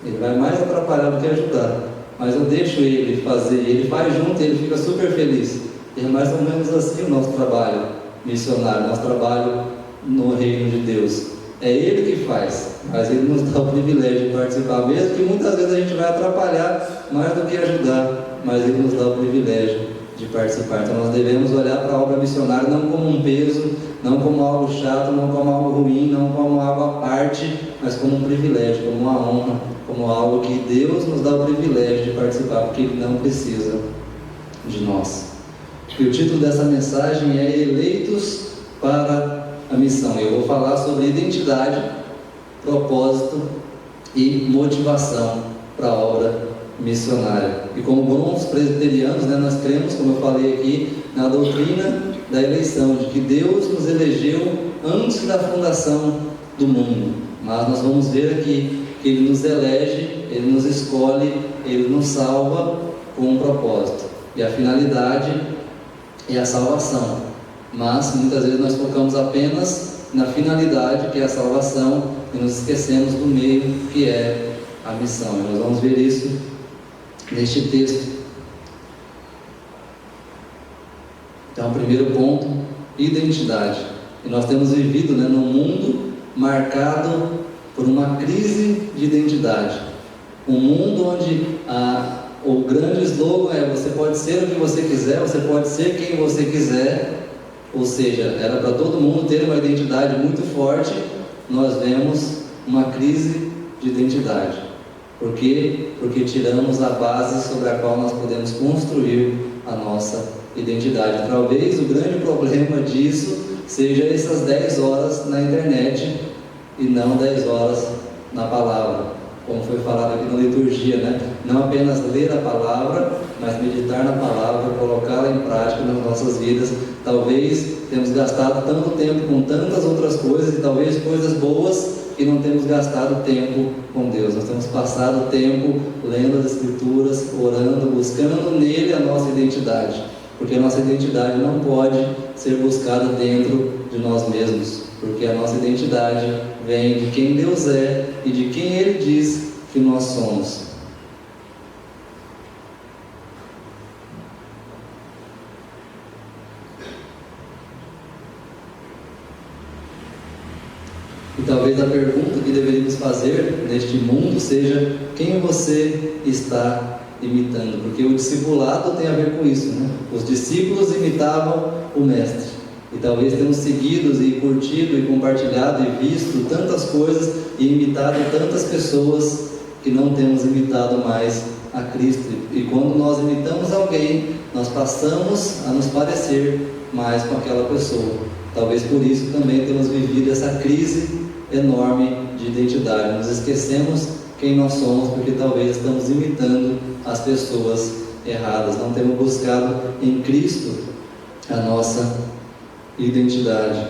Ele vai mais atrapalhar do que ajudar. Mas eu deixo ele fazer, ele faz junto e ele fica super feliz. E é mais ou menos assim o nosso trabalho missionário, nosso trabalho no reino de Deus. É Ele que faz, mas Ele nos dá o privilégio de participar, mesmo que muitas vezes a gente vai atrapalhar mais do que ajudar, mas Ele nos dá o privilégio de participar. Então nós devemos olhar para a obra missionária não como um peso, não como algo chato, não como algo ruim, não como algo à parte, mas como um privilégio, como uma honra, como algo que Deus nos dá o privilégio de participar, porque Ele não precisa de nós. E o título dessa mensagem é Eleitos para a Missão. Eu vou falar sobre identidade, propósito e motivação para a obra missionária. E como bons presbiterianos, nós cremos, como eu falei aqui, na doutrina da eleição, de que Deus nos elegeu antes da fundação do mundo. Mas nós vamos ver aqui que Ele nos elege, Ele nos escolhe, Ele nos salva com um propósito. E a finalidade é a salvação. Mas muitas vezes nós focamos apenas na finalidade, que é a salvação, e nos esquecemos do meio, que é a missão. E nós vamos ver isso neste texto. Então, o primeiro ponto, identidade. E nós temos vivido num mundo marcado por uma crise de identidade. Um mundo onde o grande slogan é: você pode ser o que você quiser, você pode ser quem você quiser. Ou seja, era para todo mundo ter uma identidade muito forte. Nós vemos uma crise de identidade. Por quê? Porque tiramos a base sobre a qual nós podemos construir a nossa identidade. Talvez o grande problema disso seja essas 10 horas na internet e não 10 horas na palavra, como foi falado aqui na liturgia, Não apenas ler a palavra, mas meditar na palavra, colocá-la em prática nas nossas vidas. Talvez temos gastado tanto tempo com tantas outras coisas, e talvez coisas boas, que não temos gastado tempo com Deus. Nós temos passado tempo lendo as Escrituras, orando, buscando nele a nossa identidade, porque a nossa identidade não pode ser buscada dentro de nós mesmos, porque a nossa identidade vem de quem Deus é e de quem Ele diz que nós somos. E talvez a pergunta que deveríamos fazer neste mundo seja: quem você está imitando? Porque o discipulado tem a ver com isso, Os discípulos imitavam o mestre, e talvez tenhamos seguido e curtido e compartilhado e visto tantas coisas e imitado tantas pessoas que não temos imitado mais a Cristo. E quando nós imitamos alguém, nós passamos a nos parecer mais com aquela pessoa. Talvez por isso também temos vivido essa crise enorme de identidade. Nos esquecemos quem nós somos, porque talvez estamos imitando as pessoas erradas. Não temos buscado em Cristo a nossa identidade.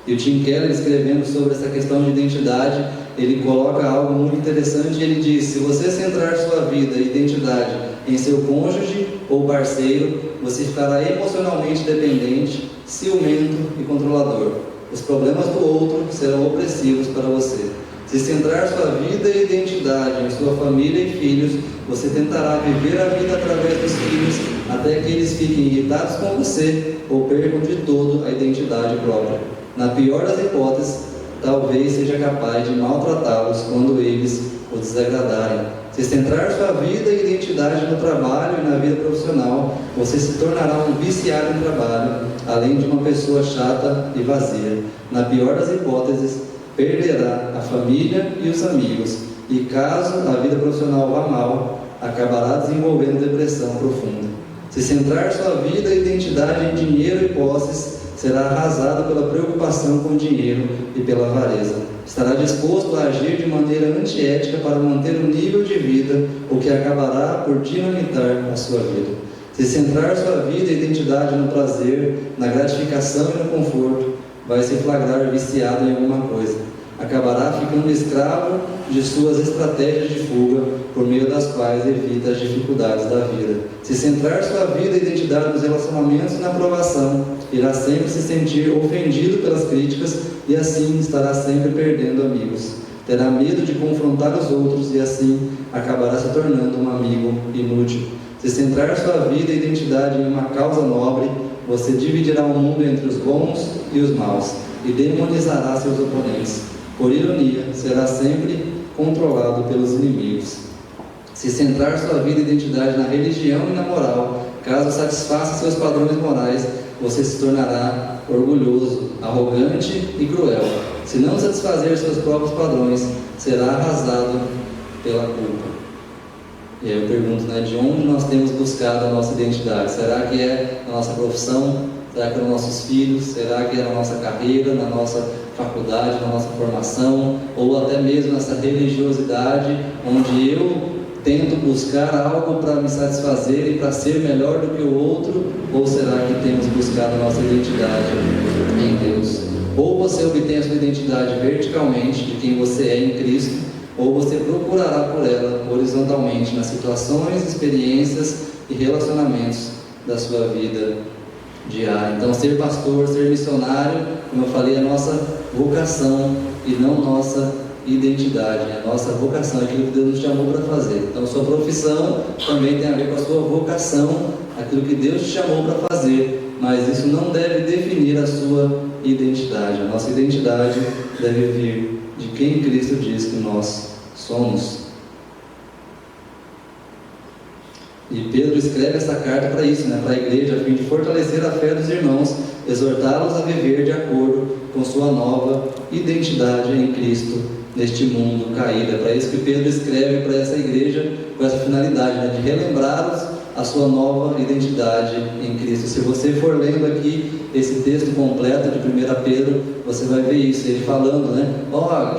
E o Tim Keller, escrevendo sobre essa questão de identidade, ele coloca algo muito interessante. Ele diz: se você centrar sua vida e identidade em seu cônjuge ou parceiro, você ficará emocionalmente dependente, ciumento e controlador. Os problemas do outro serão opressivos para você. Se centrar sua vida e identidade em sua família e filhos, você tentará viver a vida através dos filhos, até que eles fiquem irritados com você ou percam de todo a identidade própria. Na pior das hipóteses, talvez seja capaz de maltratá-los quando eles o desagradarem. Se centrar sua vida e identidade no trabalho e na vida profissional, você se tornará um viciado em trabalho, além de uma pessoa chata e vazia. Na pior das hipóteses, perderá a família e os amigos, e caso a vida profissional vá mal, acabará desenvolvendo depressão profunda. Se centrar sua vida e identidade em dinheiro e posses, será arrasado pela preocupação com o dinheiro e pela avareza. Estará disposto a agir de maneira antiética para manter o nível de vida, o que acabará por dinamitar a sua vida. Se centrar sua vida e identidade no prazer, na gratificação e no conforto, vai se flagrar viciado em alguma coisa. Acabará ficando escravo de suas estratégias de fuga, por meio das quais evita as dificuldades da vida. Se centrar sua vida e identidade nos relacionamentos e na aprovação, irá sempre se sentir ofendido pelas críticas e assim estará sempre perdendo amigos. Terá medo de confrontar os outros e assim acabará se tornando um amigo inútil. Se centrar sua vida e identidade em uma causa nobre, você dividirá o mundo entre os bons e os maus e demonizará seus oponentes. Por ironia, será sempre controlado pelos inimigos. Se centrar sua vida e identidade na religião e na moral, caso satisfaça seus padrões morais, você se tornará orgulhoso, arrogante e cruel. Se não satisfazer seus próprios padrões, será arrasado pela culpa. E aí eu pergunto, de onde nós temos buscado a nossa identidade? Será que é na nossa profissão? Será que é nos nossos filhos? Será que é na nossa carreira, na nossa faculdade, na nossa formação? Ou até mesmo nessa religiosidade, onde eu tento buscar algo para me satisfazer e para ser melhor do que o outro? Ou será que temos buscado a nossa identidade em Deus? Ou você obtém a sua identidade verticalmente, de quem você é em Cristo, ou você procurará por ela horizontalmente nas situações, experiências e relacionamentos da sua vida diária. Então, ser pastor, ser missionário, como eu falei, é a nossa vocação e não nossa identidade. É a nossa vocação, é aquilo que Deus nos chamou para fazer. Então, sua profissão também tem a ver com a sua vocação, aquilo que Deus te chamou para fazer, mas isso não deve definir a sua identidade. A nossa identidade deve vir de quem Cristo diz que nós somos. E Pedro escreve essa carta para isso, para a igreja, a fim de fortalecer a fé dos irmãos, exortá-los a viver de acordo com sua nova identidade em Cristo neste mundo caído. É para isso que Pedro escreve para essa igreja, com essa finalidade, de relembrá-los a sua nova identidade em Cristo. Se você for lendo aqui esse texto completo de 1 Pedro, você vai ver isso, ele falando,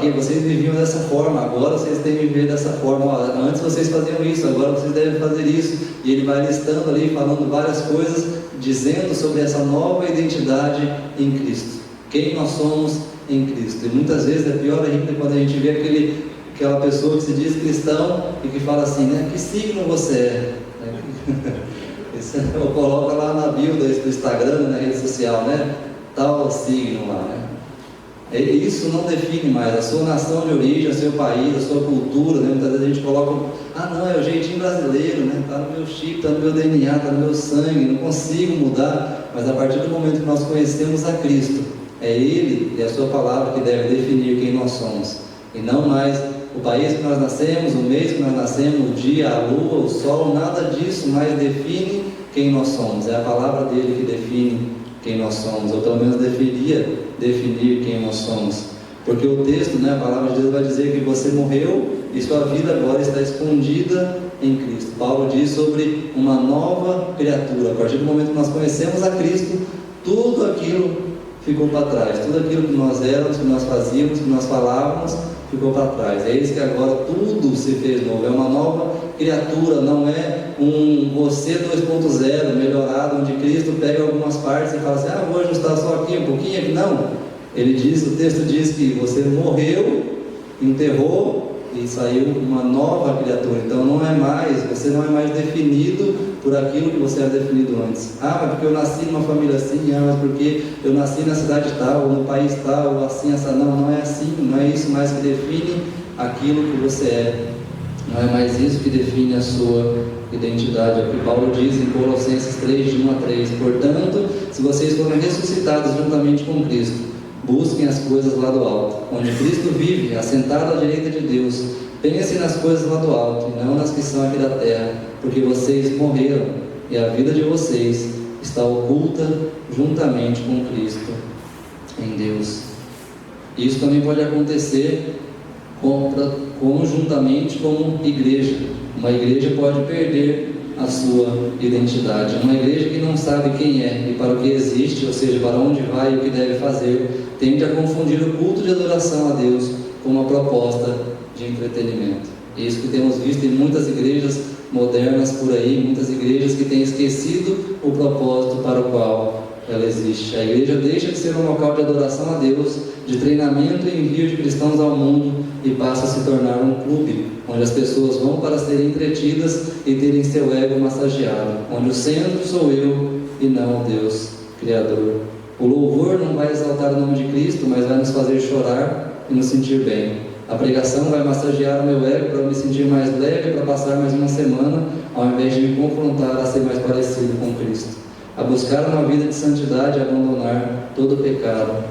que vocês viviam dessa forma, agora vocês têm que viver dessa forma, antes vocês faziam isso, agora vocês devem fazer isso, e ele vai listando ali, falando várias coisas, dizendo sobre essa nova identidade em Cristo, quem nós somos em Cristo. E muitas vezes é pior ainda quando a gente vê aquela pessoa que se diz cristão e que fala assim, que signo você é? Ou coloca lá na bio do Instagram, na rede social, tal signo lá, Isso não define mais a sua nação de origem, o seu país, a sua cultura, Muitas vezes a gente coloca, não, é o jeitinho brasileiro, está no meu chip, está no meu DNA, está no meu sangue, não consigo mudar. Mas a partir do momento que nós conhecemos a Cristo, é Ele e a sua palavra que deve definir quem nós somos, e não mais o país que nós nascemos, o mês que nós nascemos, o dia, a lua, o sol, nada disso mais define quem nós somos. É a palavra dele que define quem nós somos, ou pelo menos deveria definir quem nós somos. Porque o texto, a palavra de Deus vai dizer que você morreu e sua vida agora está escondida em Cristo. Paulo diz sobre uma nova criatura. A partir do momento que nós conhecemos a Cristo, tudo aquilo ficou para trás, tudo aquilo que nós éramos, que nós fazíamos, que nós falávamos, ficou para trás. É isso que agora tudo se fez novo, é uma nova criatura, não é um você 2.0 melhorado, onde Cristo pega algumas partes e fala assim, vou ajustar só aqui um pouquinho aqui. Não, o texto diz que você morreu, enterrou e saiu uma nova criatura. Então você não é mais definido por aquilo que você era definido antes. Mas porque eu nasci numa família assim, mas porque eu nasci na cidade tal, ou no país tal, ou assim, essa. Não é assim, não é isso mais que define aquilo que você é. Não é mais isso que define a sua identidade. É o que Paulo diz em Colossenses 3, de 1 a 3. Portanto, se vocês forem ressuscitados juntamente com Cristo, busquem as coisas lá do alto, onde Cristo vive, assentado à direita de Deus. Pensem nas coisas lá do alto, e não nas que são aqui da terra, porque vocês morreram, e a vida de vocês está oculta juntamente com Cristo em Deus. Isso também pode acontecer conjuntamente como igreja. Uma igreja pode perder a sua identidade. Uma igreja que não sabe quem é e para o que existe, ou seja, para onde vai e o que deve fazer, tende a confundir o culto de adoração a Deus com uma proposta de entretenimento. É isso que temos visto em muitas igrejas modernas por aí, muitas igrejas que têm esquecido o propósito para o qual ela existe. A igreja deixa de ser um local de adoração a Deus, de treinamento e envio de cristãos ao mundo, e passa a se tornar um clube, onde as pessoas vão para serem entretidas e terem seu ego massageado, onde o centro sou eu e não o Deus Criador. O louvor não vai exaltar o nome de Cristo, mas vai nos fazer chorar e nos sentir bem. A pregação vai massagear o meu ego para eu me sentir mais leve, para passar mais uma semana, ao invés de me confrontar a ser mais parecido com Cristo. A buscar uma vida de santidade e abandonar todo pecado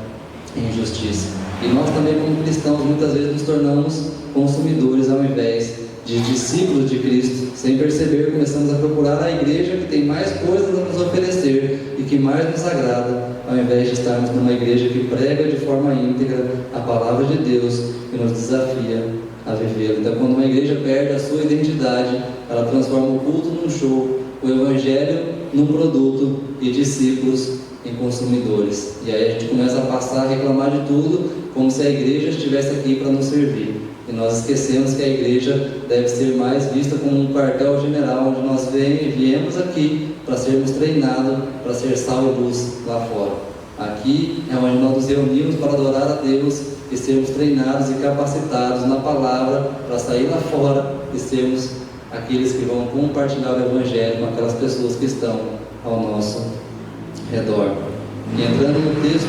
e injustiça. E nós também, como cristãos, muitas vezes nos tornamos consumidores ao invés de discípulos de Cristo. Sem perceber, começamos a procurar a igreja que tem mais coisas a nos oferecer e que mais nos agrada, ao invés de estarmos numa igreja que prega de forma íntegra a palavra de Deus e nos desafia a vivê-la. Então, quando uma igreja perde a sua identidade, ela transforma o culto num show, o evangelho num produto e discípulos em consumidores. E aí a gente começa a passar a reclamar de tudo, como se a igreja estivesse aqui para nos servir. E nós esquecemos que a igreja deve ser mais vista como um quartel-general, onde nós viemos aqui para sermos treinados, para ser sal e luz lá fora. Aqui é onde nós nos reunimos para adorar a Deus e sermos treinados e capacitados na palavra para sair lá fora e sermos aqueles que vão compartilhar o evangelho com aquelas pessoas que estão ao nosso redor. E entrando no texto,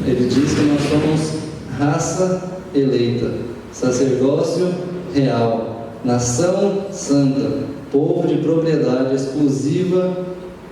ele diz que nós somos raça eleita, sacerdócio real, nação santa, povo de propriedade exclusiva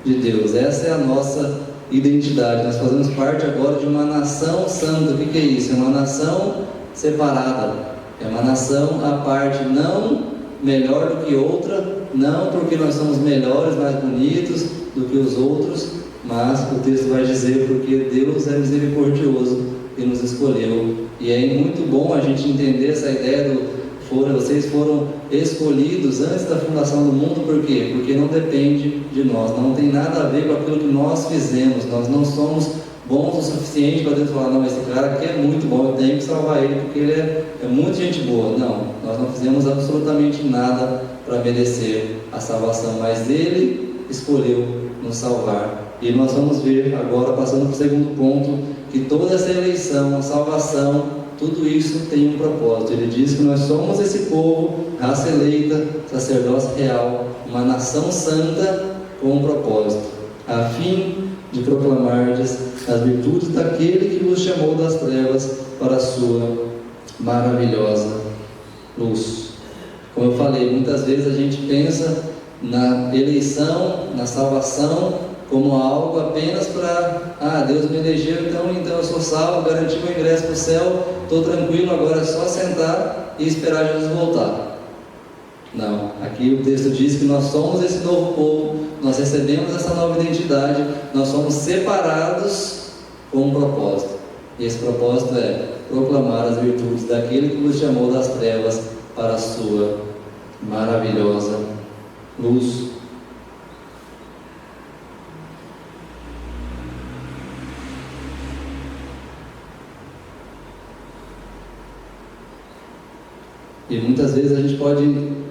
de Deus. Essa é a nossa identidade. Nós fazemos parte agora de uma nação santa. O que é isso? É uma nação separada, é uma nação à parte, não melhor do que outra, não porque nós somos melhores, mais bonitos do que os outros, mas o texto vai dizer porque Deus é misericordioso e nos escolheu. E é muito bom a gente entender essa ideia vocês foram escolhidos antes da fundação do mundo. Por quê? Porque não depende de nós, não tem nada a ver com aquilo que nós fizemos. Nós não somos bons o suficiente para Deus falar, não, esse cara aqui é muito bom, eu tenho que salvar ele porque ele é muito gente boa. Não, nós não fizemos absolutamente nada para merecer a salvação, mas Ele escolheu nos salvar. E nós vamos ver agora, passando para o segundo ponto, que toda essa eleição, a salvação, tudo isso tem um propósito. Ele diz que nós somos esse povo, raça eleita, sacerdócio real, uma nação santa com um propósito, a fim de proclamardes as virtudes daquele que vos chamou das trevas para a sua maravilhosa luz. Como eu falei, muitas vezes a gente pensa na eleição, na salvação, como algo apenas para, Deus me elegeu, então eu sou salvo, garanti meu ingresso para o céu, estou tranquilo, agora é só sentar e esperar Jesus voltar. Não, aqui o texto diz que nós somos esse novo povo, nós recebemos essa nova identidade, nós somos separados com um propósito. E esse propósito é proclamar as virtudes daquele que nos chamou das trevas para a sua maravilhosa luz. E muitas vezes a gente pode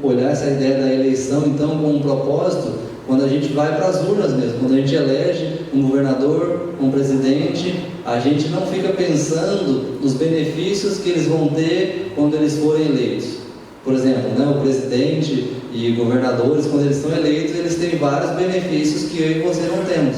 olhar essa ideia da eleição então com um propósito quando a gente vai para as urnas mesmo, quando a gente elege um governador, um presidente, a gente não fica pensando nos benefícios que eles vão ter quando eles forem eleitos. Por exemplo, o presidente e governadores, quando eles são eleitos, eles têm vários benefícios que eu e você não temos,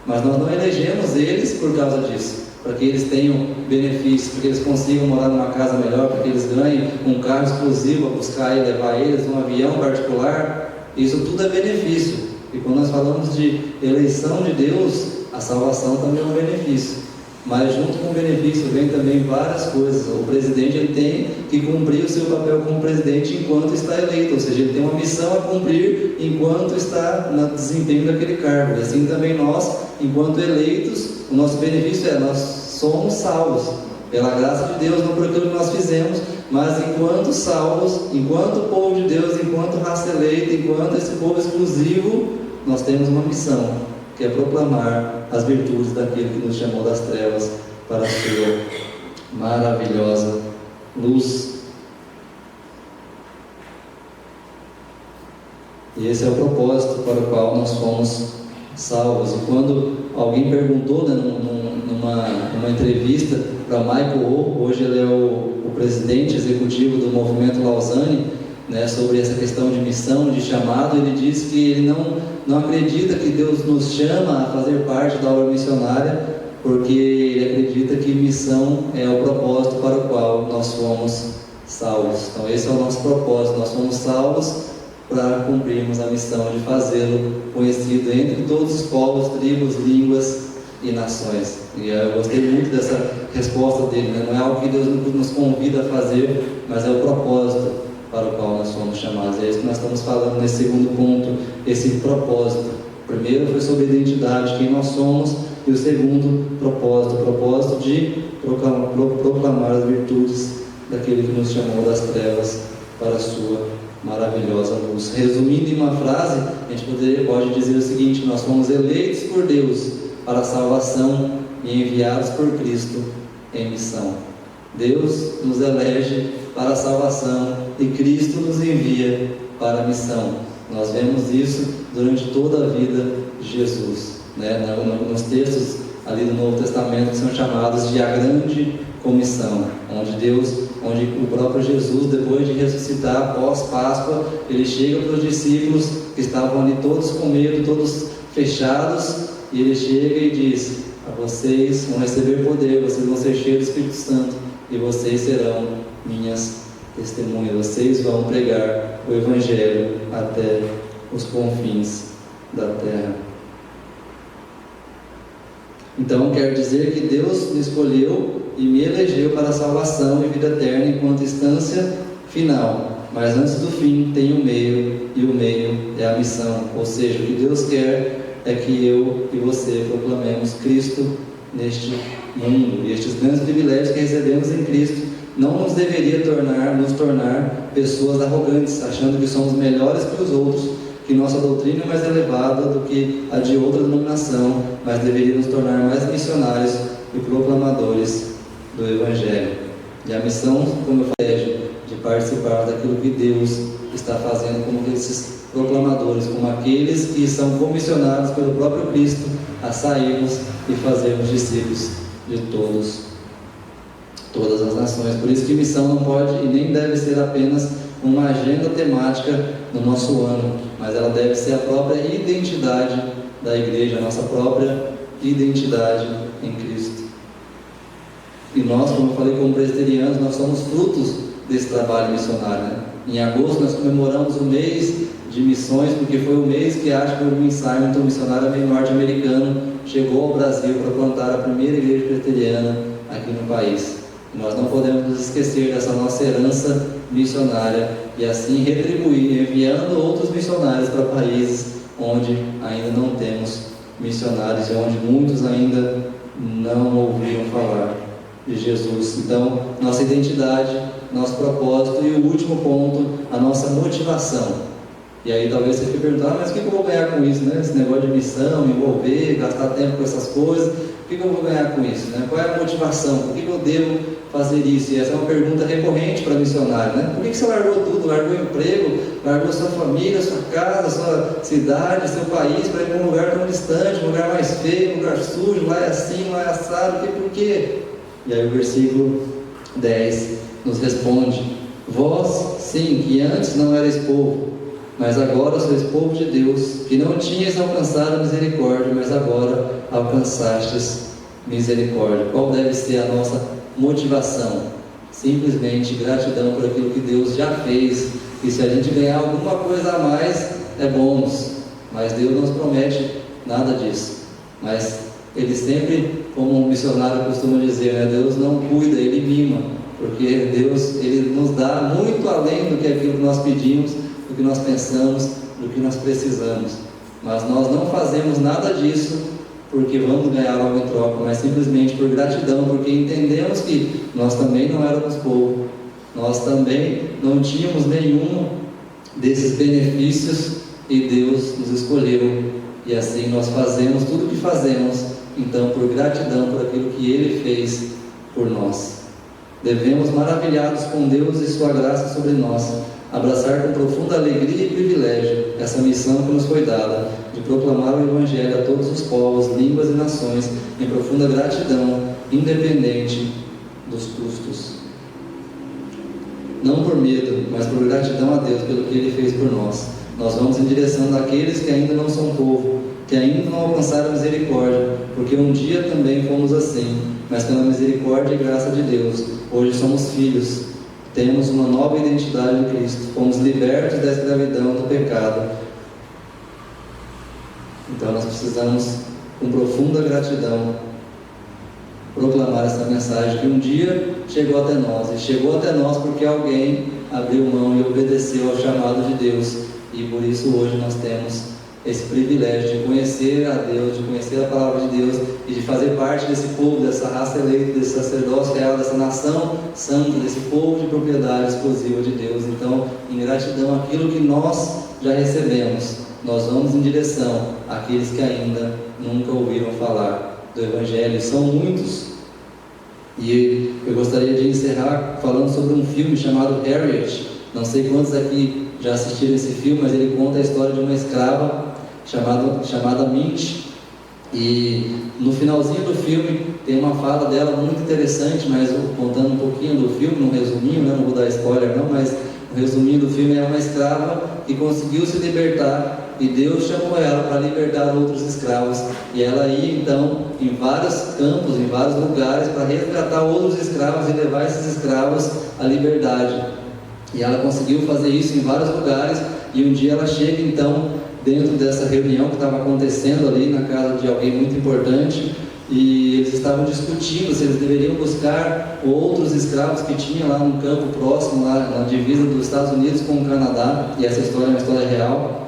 mas nós não elegemos eles por causa disso, para que eles tenham benefícios, para que eles consigam morar numa casa melhor, para que eles ganhem um carro exclusivo a buscar e levar eles, um avião particular. Isso tudo é benefício. E quando nós falamos de eleição de Deus, a salvação também é um benefício. Mas junto com o benefício vem também várias coisas. O presidente ele tem que cumprir o seu papel como presidente enquanto está eleito, ou seja, ele tem uma missão a cumprir enquanto está no desempenho daquele cargo. E assim também nós, enquanto eleitos, o nosso benefício nós somos salvos pela graça de Deus, não por aquilo que nós fizemos, mas enquanto salvos, enquanto povo de Deus, enquanto raça eleita, enquanto esse povo exclusivo, nós temos uma missão, que é proclamar as virtudes daquele que nos chamou das trevas para a sua maravilhosa luz. E esse é o propósito para o qual nós fomos salvos. E quando alguém perguntou numa entrevista para Michael Rowe, hoje ele é o presidente executivo do Movimento Lausanne, sobre essa questão de missão, de chamado, ele diz que ele não acredita que Deus nos chama a fazer parte da obra missionária, porque ele acredita que missão é o propósito para o qual nós fomos salvos. Então esse é o nosso propósito, nós fomos salvos para cumprirmos a missão de fazê-lo conhecido entre todos os povos, tribos, línguas e nações. E eu gostei muito dessa resposta dele, né? Não é algo que Deus nos convida a fazer, mas é o propósito para o qual nós fomos chamados. É isso que nós estamos falando nesse segundo ponto, esse propósito. O primeiro foi sobre a identidade, quem nós somos, e o segundo, propósito, o propósito de proclamar as virtudes daquele que nos chamou das trevas para a sua maravilhosa luz. Resumindo em uma frase, a gente pode dizer o seguinte: nós fomos eleitos por Deus para a salvação e enviados por Cristo em missão. Deus nos elege para a salvação e Cristo nos envia para a missão. Nós vemos isso durante toda a vida de Jesus, né? Nos textos ali do Novo Testamento que são chamados de a grande comissão, onde o próprio Jesus, depois de ressuscitar após Páscoa, ele chega para os discípulos que estavam ali todos com medo, todos fechados, e ele chega e diz: a vocês vão receber poder, vocês vão ser cheios do Espírito Santo e vocês serão minhas testemunhas, vocês vão pregar o Evangelho até os confins da terra. Então quer dizer que Deus me escolheu e me elegeu para a salvação e vida eterna enquanto instância final, mas antes do fim tem o meio, e o meio é a missão. Ou seja, o que Deus quer é que eu e você proclamemos Cristo neste mundo, e estes grandes privilégios que recebemos em Cristo não nos deveria nos tornar pessoas arrogantes, achando que somos melhores que os outros, que nossa doutrina é mais elevada do que a de outra denominação, mas deveria nos tornar mais missionários e proclamadores do Evangelho. E a missão, como eu falei, de participar daquilo que Deus está fazendo como esses proclamadores, como aqueles que são comissionados pelo próprio Cristo a sairmos e fazermos discípulos de todas as nações. Por isso que missão não pode e nem deve ser apenas uma agenda temática no nosso ano, mas ela deve ser a própria identidade da igreja, a nossa própria identidade em Cristo. E nós, como eu falei, como presbiterianos, nós somos frutos desse trabalho missionário, né? Em agosto nós comemoramos o mês de missões, porque foi o mês que Ashburn Simon, um missionário meio norte-americano, chegou ao Brasil para plantar a primeira igreja presbiteriana aqui no país. E nós não podemos nos esquecer dessa nossa herança missionária e assim retribuir, enviando outros missionários para países onde ainda não temos missionários e onde muitos ainda não ouviram falar de Jesus. Então, nossa identidade, nosso propósito e o último ponto, a nossa motivação. E aí talvez você fique perguntando: mas o que eu vou ganhar com isso, né? Esse negócio de missão, me envolver, gastar tempo com essas coisas, o que eu vou ganhar com isso, né? Qual é a motivação? Por que eu devo fazer isso? E essa é uma pergunta recorrente para missionário, né? Por que você largou tudo? Largou o emprego, largou sua família, sua casa, sua cidade, seu país, para ir para um lugar tão distante, um lugar mais feio, um lugar sujo, lá é assim, lá é assado, por quê? E aí o versículo 10 nos responde: vós, sim, que antes não erais povo, mas agora sois povo de Deus, que não tinhas alcançado misericórdia, mas agora alcançastes misericórdia. Qual deve ser a nossa motivação? Simplesmente gratidão por aquilo que Deus já fez. E se a gente ganhar alguma coisa a mais, é bônus. Mas Deus não nos promete nada disso. Mas Ele sempre, como um missionário costuma dizer, né? Deus não cuida, Ele mima. Porque Deus, Ele nos dá muito além do que aquilo que nós pedimos, do que nós pensamos, do que nós precisamos. Mas nós não fazemos nada disso porque vamos ganhar algo em troca, mas simplesmente por gratidão, porque entendemos que nós também não éramos povo, nós também não tínhamos nenhum desses benefícios e Deus nos escolheu, e assim nós fazemos tudo o que fazemos, então por gratidão por aquilo que Ele fez por nós. Devemos, maravilhados com Deus e sua graça sobre nós, abraçar com profunda alegria e privilégio essa missão que nos foi dada, de proclamar o Evangelho a todos os povos, línguas e nações, em profunda gratidão, independente dos custos. Não por medo, mas por gratidão a Deus pelo que Ele fez por nós. Nós vamos em direção daqueles que ainda não são povo, que ainda não alcançaram a misericórdia, porque um dia também fomos assim, mas pela misericórdia e graça de Deus, hoje somos filhos, temos uma nova identidade em Cristo, fomos libertos da escravidão do pecado. Então nós precisamos, com profunda gratidão, proclamar essa mensagem que um dia chegou até nós, e chegou até nós porque alguém abriu mão e obedeceu ao chamado de Deus, e por isso hoje nós temos esse privilégio de conhecer a Deus, de conhecer a palavra de Deus e de fazer parte desse povo, dessa raça eleita, desse sacerdócio real, dessa nação santa, desse povo de propriedade exclusiva de Deus. Então, em gratidão àquilo que nós já recebemos, nós vamos em direção àqueles que ainda nunca ouviram falar do Evangelho. São muitos. E eu gostaria de encerrar falando sobre um filme chamado Harriet. Não sei quantos aqui já assistiram esse filme, mas ele conta a história de uma escrava chamada Mint. E no finalzinho do filme tem uma fala dela muito interessante, mas contando um pouquinho do filme, num resuminho, né? Não vou dar spoiler não, mas no resuminho do filme é uma escrava que conseguiu se libertar e Deus chamou ela para libertar outros escravos, e ela ia então em vários campos, em vários lugares para resgatar outros escravos e levar esses escravos à liberdade. E ela conseguiu fazer isso em vários lugares, e um dia ela chega então dentro dessa reunião que estava acontecendo ali na casa de alguém muito importante, e eles estavam discutindo se eles deveriam buscar outros escravos que tinha lá no campo próximo, lá na divisa dos Estados Unidos com o Canadá, e essa história é uma história real.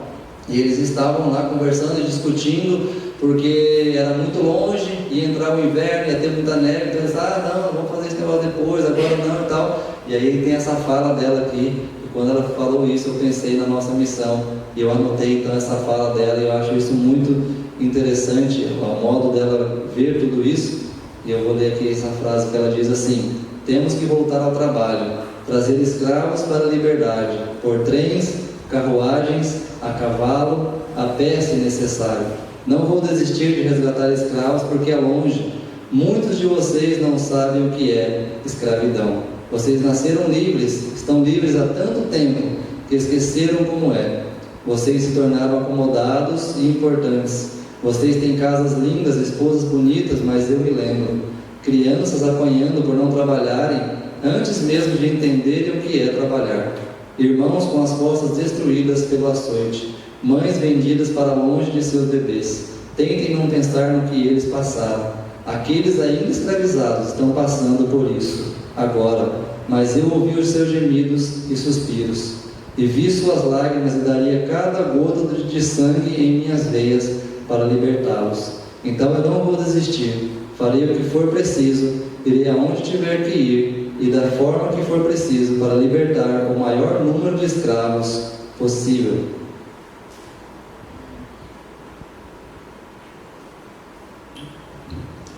E eles estavam lá conversando e discutindo, porque era muito longe, ia entrar o inverno, ia ter muita neve, então eles não, vamos fazer esse negócio depois, agora não e tal. E aí tem essa fala dela aqui, e quando ela falou isso eu pensei na nossa missão, e eu anotei então essa fala dela, e eu acho isso muito interessante, o modo dela ver tudo isso. E eu vou ler aqui essa frase que ela diz assim: temos que voltar ao trabalho, trazer escravos para a liberdade, por trens, carruagens, a cavalo, a pé se necessário. Não vou desistir de resgatar escravos porque é longe. Muitos de vocês não sabem o que é escravidão. Vocês nasceram livres, estão livres há tanto tempo que esqueceram como é. Vocês se tornaram acomodados e importantes. Vocês têm casas lindas, esposas bonitas, mas eu me lembro. Crianças apanhando por não trabalharem antes mesmo de entenderem o que é trabalhar. Irmãos com as costas destruídas pelo açoite, mães vendidas para longe de seus bebês. Tentem não pensar no que eles passaram. Aqueles ainda escravizados estão passando por isso agora, mas eu ouvi os seus gemidos e suspiros, e vi suas lágrimas, e daria cada gota de sangue em minhas veias para libertá-los. Então eu não vou desistir, farei o que for preciso, irei aonde tiver que ir, e da forma que for preciso, para libertar o maior número de escravos possível.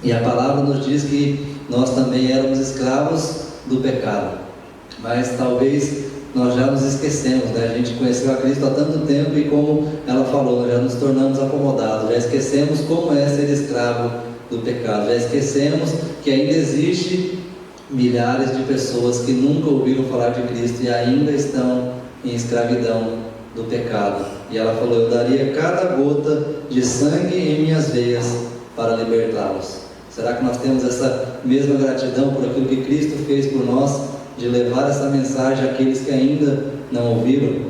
E a palavra nos diz que nós também éramos escravos do pecado, mas talvez nós já nos esquecemos, né? A gente conheceu a Cristo há tanto tempo, e como ela falou, nós já nos tornamos acomodados, já esquecemos como é ser escravo do pecado, já esquecemos que ainda existe milhares de pessoas que nunca ouviram falar de Cristo e ainda estão em escravidão do pecado. E ela falou: eu daria cada gota de sangue em minhas veias para libertá-los. Será que nós temos essa mesma gratidão por aquilo que Cristo fez por nós, de levar essa mensagem àqueles que ainda não ouviram?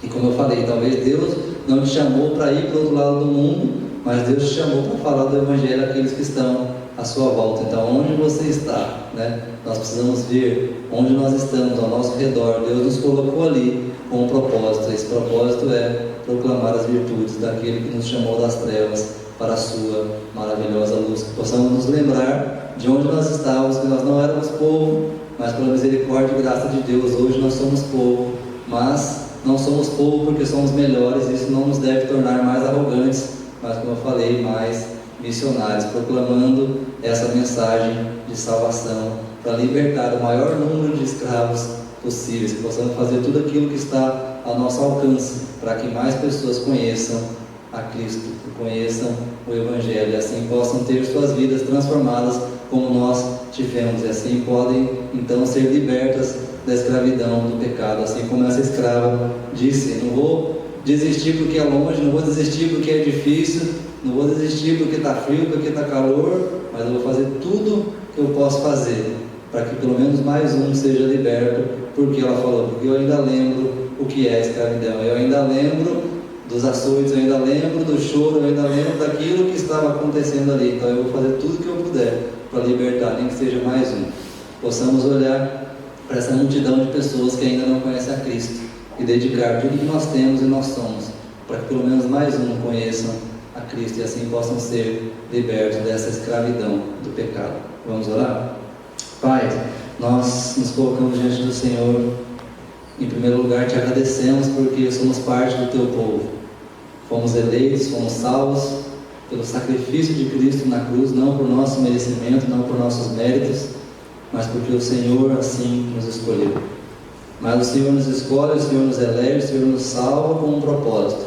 E como eu falei, talvez Deus não te chamou para ir para o outro lado do mundo, mas Deus te chamou para falar do Evangelho àqueles que estão à sua volta. Então, onde você está, né? Nós precisamos ver onde nós estamos, ao nosso redor. Deus nos colocou ali com um propósito. Esse propósito é proclamar as virtudes daquele que nos chamou das trevas para a sua maravilhosa luz. Que possamos nos lembrar de onde nós estávamos, que nós não éramos povo, mas pela misericórdia e graça de Deus, hoje nós somos povo. Mas não somos povo porque somos melhores. Isso não nos deve tornar mais arrogantes, mas, como eu falei, mais missionários, proclamando essa mensagem de salvação para libertar o maior número de escravos possíveis. Que possamos fazer tudo aquilo que está ao nosso alcance para que mais pessoas conheçam a Cristo, que conheçam o Evangelho, e assim possam ter suas vidas transformadas como nós tivemos, e assim podem então ser libertas da escravidão do pecado, assim como essa escrava disse: não vou desistir porque é longe, não vou desistir porque é difícil, não vou desistir porque está frio, porque está calor, mas eu vou fazer tudo que eu posso fazer para que pelo menos mais um seja liberto, porque ela falou, porque eu ainda lembro o que é a escravidão, eu ainda lembro dos açoites, eu ainda lembro do choro, eu ainda lembro daquilo que estava acontecendo ali, então eu vou fazer tudo que eu puder para libertar, nem que seja mais um. Possamos olhar para essa multidão de pessoas que ainda não conhecem a Cristo e dedicar tudo que nós temos e nós somos, para que pelo menos mais um conheçam a Cristo e assim possam ser libertos dessa escravidão do pecado. Vamos orar? Pai, nós nos colocamos diante do Senhor. Em primeiro lugar, te agradecemos porque somos parte do teu povo. Fomos eleitos, fomos salvos pelo sacrifício de Cristo na cruz, não por nosso merecimento, não por nossos méritos, mas porque o Senhor assim nos escolheu. Mas o Senhor nos escolhe, o Senhor nos elege, o Senhor nos salva com um propósito,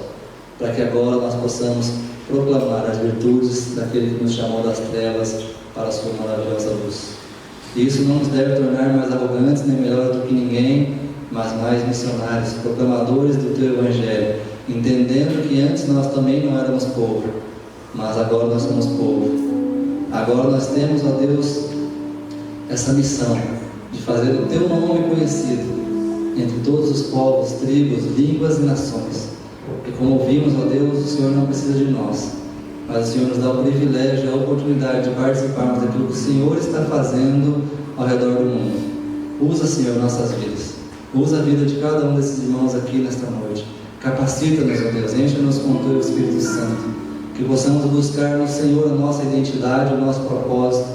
para que agora nós possamos proclamar as virtudes daquele que nos chamou das trevas para a sua maravilhosa luz. Isso não nos deve tornar mais arrogantes nem melhores do que ninguém, mas mais missionários, proclamadores do teu Evangelho, entendendo que antes nós também não éramos povo, mas agora nós somos povo. Agora nós temos, ó Deus, essa missão de fazer o teu nome conhecido entre todos os povos, tribos, línguas e nações. E como vimos, ó Deus, o Senhor não precisa de nós, mas o Senhor nos dá o privilégio, a oportunidade de participarmos daquilo que o Senhor está fazendo ao redor do mundo. Usa, Senhor, nossas vidas. Usa a vida de cada um desses irmãos aqui nesta noite. Capacita-nos, ó Deus, enche-nos com o teu Espírito Santo. Que possamos buscar no Senhor a nossa identidade, o nosso propósito.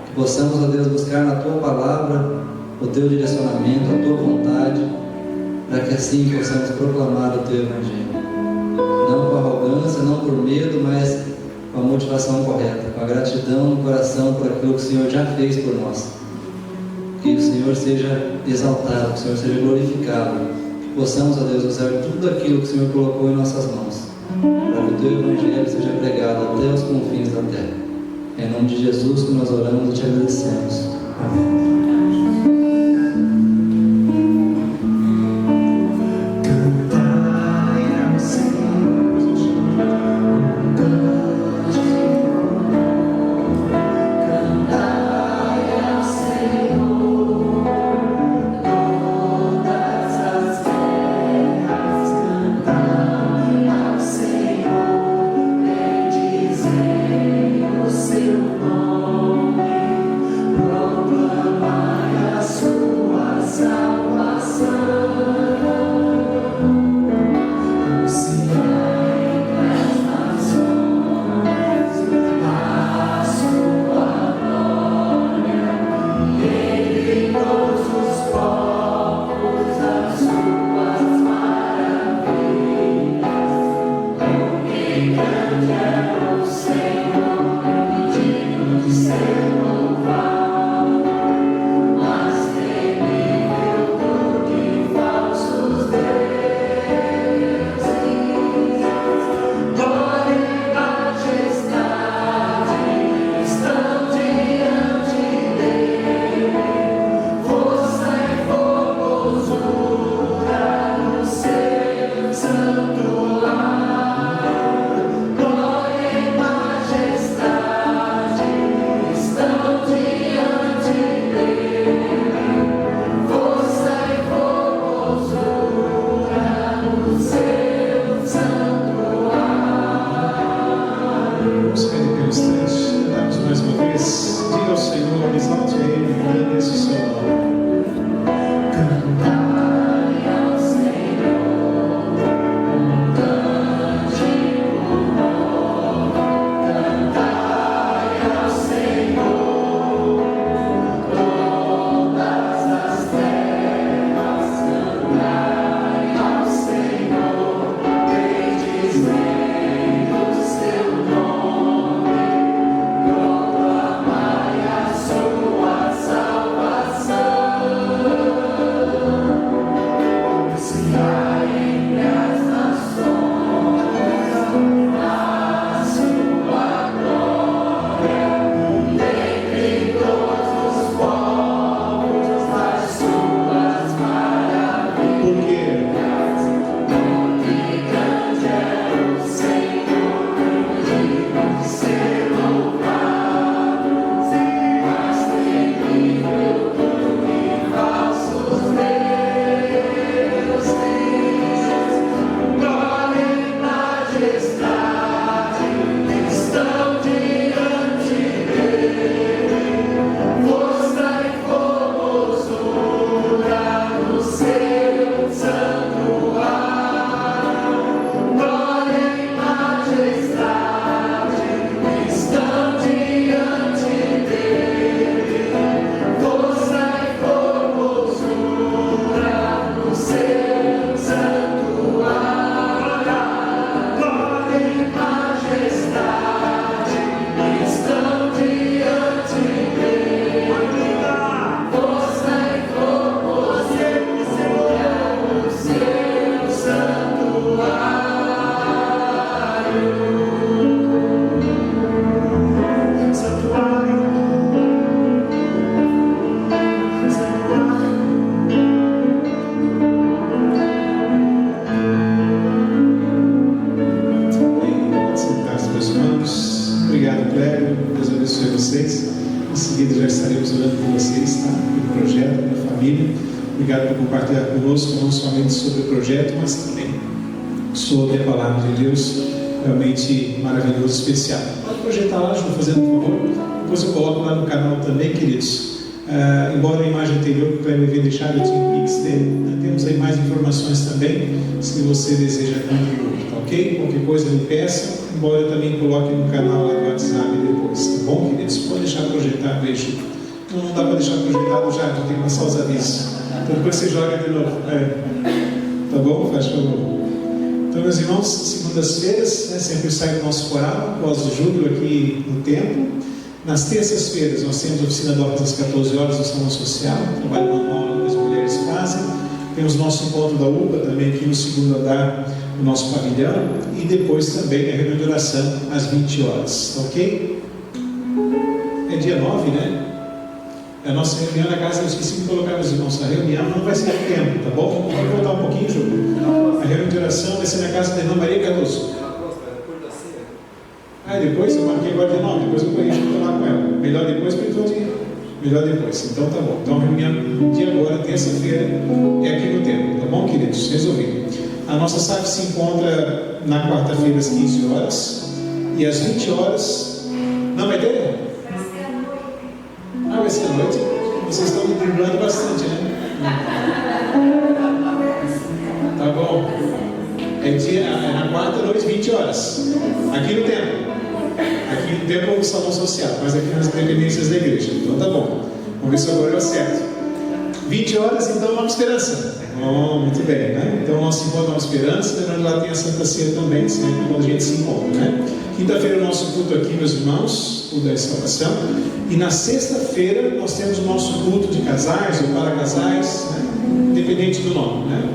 Que possamos, ó Deus, buscar na tua palavra o teu direcionamento, a tua vontade, para que assim possamos proclamar o teu Evangelho. Não com arrogância, não por medo, mas com a motivação correta, com a gratidão no coração por aquilo que o Senhor já fez por nós. Que o Senhor seja exaltado, que o Senhor seja glorificado, que possamos, ó Deus, usar tudo aquilo que o Senhor colocou em nossas mãos, para que o teu Evangelho seja pregado até os confins da terra. É em nome de Jesus que nós oramos e te agradecemos. Amém. Seu nome proclamar. Obrigado por compartilhar conosco, não somente sobre o projeto, mas também sobre a palavra de Deus, realmente maravilhoso, especial. Pode projetar lá, Ju, fazendo um favor. Depois eu coloco lá no canal também, queridos. Embora a imagem anterior que o Cleber havia deixado, eu tinha o Pix dele, temos aí mais informações também, se você deseja contribuir, tá ok? Qualquer coisa me peça, embora eu também coloque no canal lá do WhatsApp depois, tá bom, queridos? Pode deixar projetado aí, Ju. Não dá para deixar projetado já, tem que passar os avisos. Então depois você joga de novo. Tá bom? Faz favor. Então, meus irmãos, segundas-feiras, né, sempre sai do nosso coral, após o júbilo aqui no templo. Nas terças-feiras nós temos a oficina DOCS às 14 horas no Salão Social, trabalho manual que as mulheres fazem. Temos nosso encontro da UPA também aqui no segundo andar do nosso pavilhão. E depois também a reunião de oração às 20 horas, ok? É dia 9, né? A nossa reunião na casa, eu esqueci de colocar os irmãos. A reunião não vai ser no tempo, tá bom? Vamos voltar um pouquinho, Ju. A reunião de oração vai ser na casa da irmã Maria Cardoso. Depois eu marquei agora de 9, depois eu corrijo lá com ela. Melhor depois para o dia. Melhor depois. Então tá bom. Então a reunião de agora, terça-feira, é aqui no templo, tá bom, queridos? Resolvido. A nossa SAF se encontra na quarta-feira às 15 horas e às 20 horas. Não vai ter? Vai ser à noite. Vocês estão me driblando bastante, né? Tá bom. É na quarta noite, 20 horas. Aqui no templo. Aqui no templo é o salão social, mas aqui nas dependências da igreja. Então tá bom. Vamos ver se agora eu acerto. 20 horas, então, Nova Esperança. Bom, muito bem, né? Então, nosso encontro Nova Esperança, lembrando lá tem a Santa Ceia também, sempre quando a gente se encontra, né? Quinta-feira, o nosso culto aqui, meus irmãos, culto da restauração. E na sexta-feira, nós temos o nosso culto de casais ou para casais, né? Independente do nome, né?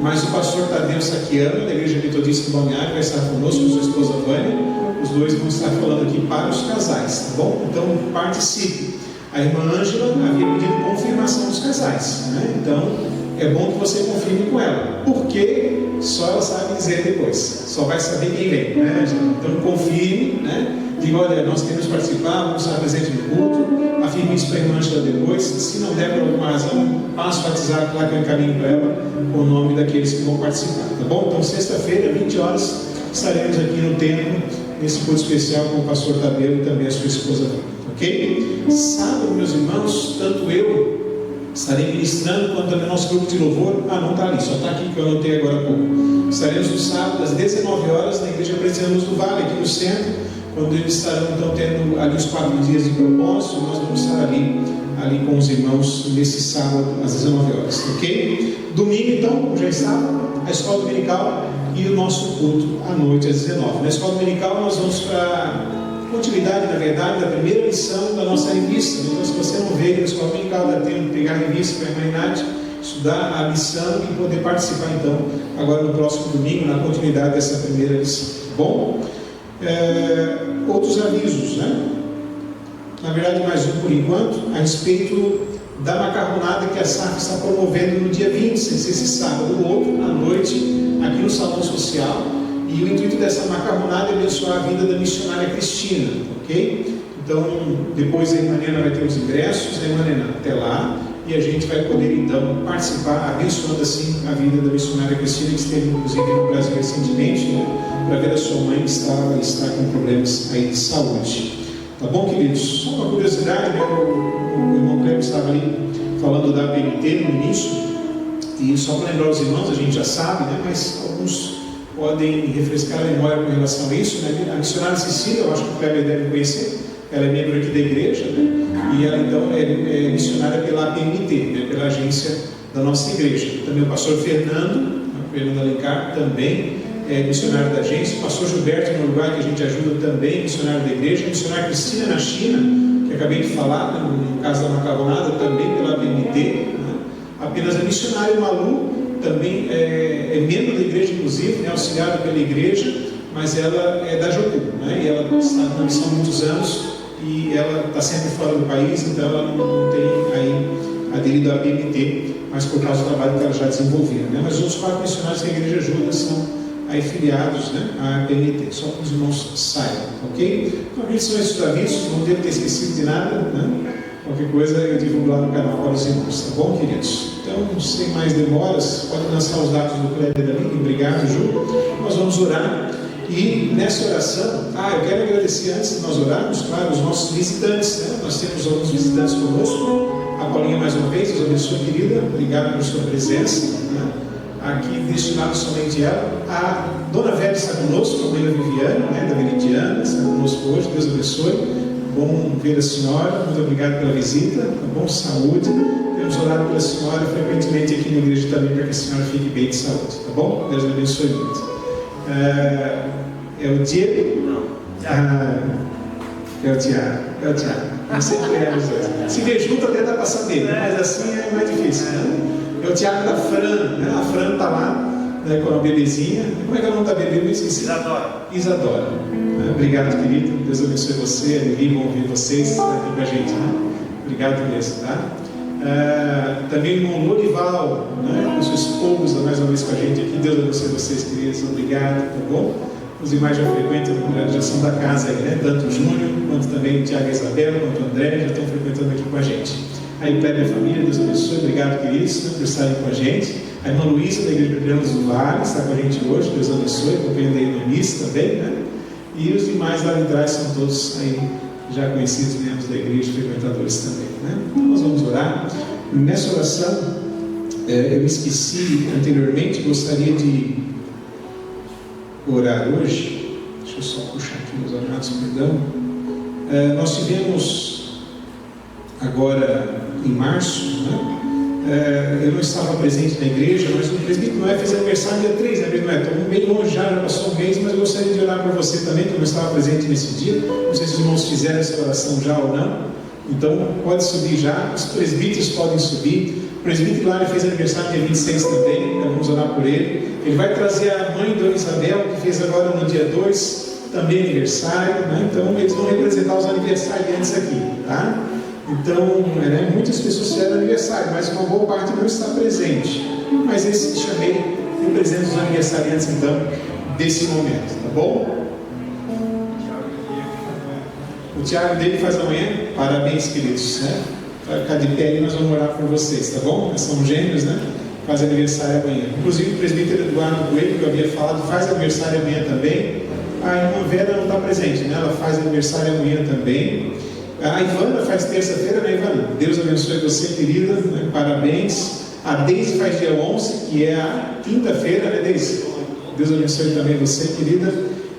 Mas o pastor Tadeu Saquiano, da Igreja Metodista do Balneário, vai estar conosco, com sua esposa Vânia. Os dois vão estar falando aqui para os casais, tá bom? Então, participe. A irmã Ângela havia pedido confirmação dos casais, né? Então, é bom que você confirme com ela, porque só ela sabe dizer depois, só vai saber quem vem, né, Ângela? Então, confirme, né? Diga, olha, nós queremos participar, vamos estar presente no culto, afirme isso para a irmã Ângela depois. Se não der por alguma razão, passe o WhatsApp lá que eu encaminho para ela com o nome daqueles que vão participar, tá bom? Então, sexta-feira, 20 horas, estaremos aqui no templo, nesse culto especial com o pastor Tadeu e também a sua esposa, ok? Sábado, meus irmãos, tanto eu estarei ministrando quanto também nosso grupo de louvor. Não está ali, só está aqui que eu anotei agora há pouco. Estaremos no sábado às 19 horas na Igreja Presbiteriana do Vale, aqui no centro, quando eles estarão então tendo ali os 4 dias de propósito. Nós vamos estar ali com os irmãos nesse sábado às 19 horas, ok? Domingo, então, já está a escola dominical e o nosso culto à noite às 19. Na escola dominical nós vamos para a continuidade, na verdade, da primeira lição da nossa revista. Então, se você não veio na escola dominical, dá tempo de pegar a revista para a irmã Inácio, estudar a lição e poder participar, então, agora no próximo domingo, na continuidade dessa primeira lição. Bom, outros avisos, né? Na verdade, mais um por enquanto, a respeito da macarronada que a SAF está promovendo no dia 20, esse sábado ou outro, à noite, aqui no Salão Social. E o intuito dessa macarronada é abençoar a vida da missionária Cristina, ok? Então, depois a irmã Nena vai ter os ingressos, a irmã Nena até lá, e a gente vai poder então participar, abençoando assim a vida da missionária Cristina, que esteve inclusive no Brasil recentemente, né, para ver a sua mãe que está com problemas aí de saúde. Tá bom, queridos? Só uma curiosidade, né? O irmão Cleber estava ali falando da APMT no início, e só para lembrar os irmãos, a gente já sabe, né? Mas alguns podem refrescar a memória com relação a isso, né? A missionária Cecília, eu acho que o Cleber deve conhecer, ela é membro aqui da igreja, né? E ela então é missionária pela APMT, né? Pela agência da nossa igreja. Também o pastor Fernando Alencar, também é missionário da agência. O pastor Gilberto no Uruguai, que a gente ajuda, também missionário da igreja. A missionária Cristina na China, que acabei de falar, né? No caso da macarronada, também pela APMT, né? Apenas a missionária Malu também é membro da igreja, inclusive, né? Auxiliada pela igreja, mas ela é da Jocu, né? E ela está na missão há muitos anos e ela está sempre fora do país, então ela não tem aí aderido à APMT, mas por causa do trabalho que ela já desenvolveu, né? Mas os outros 4 missionários que a igreja ajuda são aí filiados, né, à APMT, só para os irmãos saibam, ok? Então, aqueles são esses avisos, não devo ter esquecido de nada, né? Qualquer coisa eu divulgo lá no canal para os irmãos, tá bom, queridos? Então, Então, sem mais demoras, pode lançar os dados do Kleber ali. Obrigado, Ju. Nós vamos orar. E nessa oração, eu quero agradecer antes de nós orarmos, claro, os nossos visitantes, né? Nós temos alguns visitantes conosco. A Paulinha, mais uma vez, Deus abençoe, querida. Obrigado por sua presença, né? Aqui destinado somente ela. A Dona Vera está conosco, a mãe da Viviane, né? Da Veridiana, está conosco hoje. Deus abençoe. Bom ver a senhora, muito obrigado pela visita, tá bom? Saúde. Temos orado pela senhora frequentemente aqui na igreja também, para que a senhora fique bem de saúde, tá bom? Deus abençoe muito. É o Diego? Não. É o Tiago. Não sei quem é os dois. Se ver junto até dá para saber, né? Mas assim é mais difícil, né? É o Tiago da Fran, né? A Fran está lá, né, com a bebezinha. Como é que é o nome da bebê? Eu esqueci. Isadora. Obrigado, querido. Deus abençoe você. É bom ouvir vocês aqui com a gente, né? Obrigado mesmo, tá? Também o irmão Lorival, né, com sua esposa, mais uma vez com a gente aqui. Deus abençoe vocês, queridos. Obrigado, tá bom? Os irmãos já frequentam, já são da casa aí, né? Tanto o Júnior, quanto também o Tiago e a Isabel, quanto o André, já estão frequentando aqui com a gente. Aí o Kleber e a família, Deus abençoe. Obrigado, queridos, né, por estarem com a gente. A irmã Luísa, da Igreja Presbiteriana do Vale, está com a gente hoje. Deus abençoe. Acompanhando aí no início também, né? E os demais lá de trás são todos aí já conhecidos membros da igreja, frequentadores também, né? Então nós vamos orar. Nessa oração, eu esqueci anteriormente, gostaria de orar hoje. Deixa eu só puxar aqui meus ornatos, perdão. Nós tivemos agora em março, né? Eu não estava presente na igreja, mas o presbítero Noé fez aniversário dia 3, né, Noé? Estou bem longe já passou um mês, mas eu gostaria de orar por você também, que eu não estava presente nesse dia. Não sei se os irmãos fizeram essa oração já ou não. Então, pode subir já, os presbíteros podem subir. O presbítero Hilário fez aniversário dia 26 também, então vamos orar por ele. Ele vai trazer a mãe Dona Isabel, que fez agora no dia 2, também aniversário, né? Então, eles vão representar os aniversariantes aqui, tá? Então, muitas pessoas fizeram aniversário, mas uma boa parte não está presente. Mas esse que chamei representa os aniversariantes, então, desse momento, tá bom? O Tiago dele faz amanhã. Parabéns, queridos, né? Vai ficar de pé e nós vamos orar por vocês, tá bom? Nós somos gêmeos, né? Faz aniversário amanhã. Inclusive, o presbítero Eduardo Coelho, que eu havia falado, faz aniversário amanhã também. A irmã Vera não está presente, né? Ela faz aniversário amanhã também. A Ivana faz terça-feira, né, Ivana? Deus abençoe você, querida, né? Parabéns. A Deise faz dia 11, que é a quinta-feira, né, Deise? Deus abençoe também você, querida.